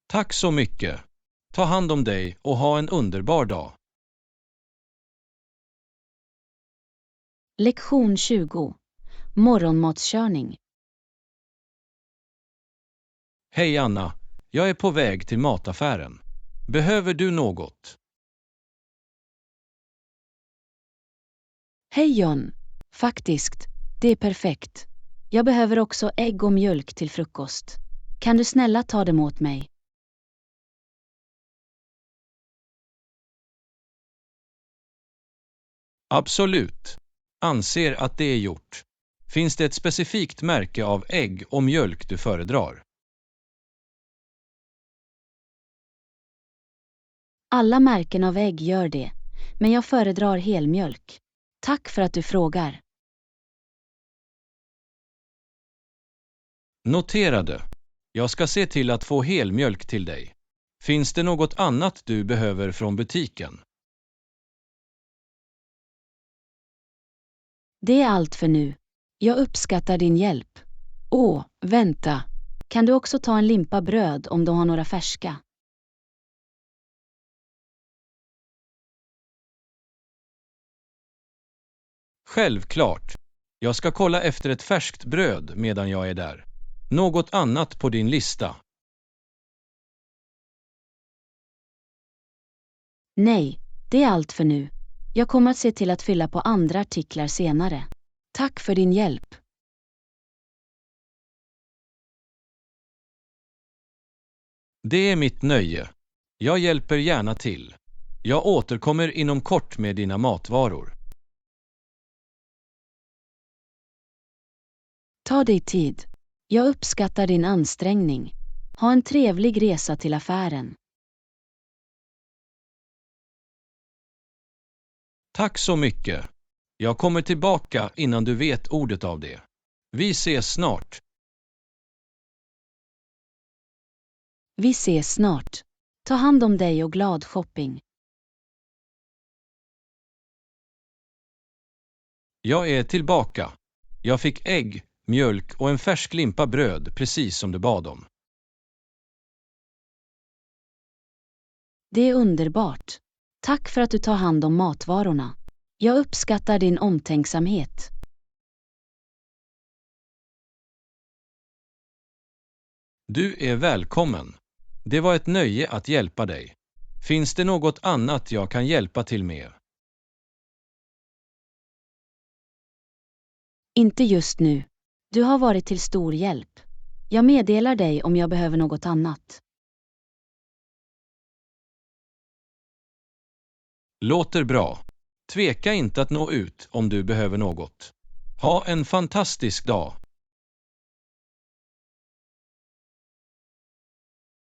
Tack så mycket. Ta hand om dig och ha en underbar dag. Lektion 20. Morgonmatskörning. Hej Anna, jag är på väg till mataffären. Behöver du något? Hej John. Faktiskt, det är perfekt. Jag behöver också ägg och mjölk till frukost. Kan du snälla ta dem åt mig? Absolut. Anser att det är gjort. Finns det ett specifikt märke av ägg och mjölk du föredrar? Alla märken av ägg gör det, men jag föredrar helmjölk. Tack för att du frågar. Noterade. Jag ska se till att få helmjölk till dig. Finns det något annat du behöver från butiken? Det är allt för nu. Jag uppskattar din hjälp. Åh, vänta. Kan du också ta en limpa bröd om de har några färska? Självklart. Jag ska kolla efter ett färskt bröd medan jag är där. Något annat på din lista? Nej, det är allt för nu. Jag kommer att se till att fylla på andra artiklar senare. Tack för din hjälp. Det är mitt nöje. Jag hjälper gärna till. Jag återkommer inom kort med dina matvaror. Ta dig tid. Jag uppskattar din ansträngning. Ha en trevlig resa till affären. Tack så mycket. Jag kommer tillbaka innan du vet ordet av det. Vi ses snart. Vi ses snart. Ta hand om dig och glad shopping. Jag är tillbaka. Jag fick ägg, mjölk och en färsk limpa bröd precis som du bad om. Det är underbart. Tack för att du tar hand om matvarorna. Jag uppskattar din omtänksamhet. Du är välkommen. Det var ett nöje att hjälpa dig. Finns det något annat jag kan hjälpa till med? Inte just nu. Du har varit till stor hjälp. Jag meddelar dig om jag behöver något annat. Låter bra. Tveka inte att nå ut om du behöver något. Ha en fantastisk dag.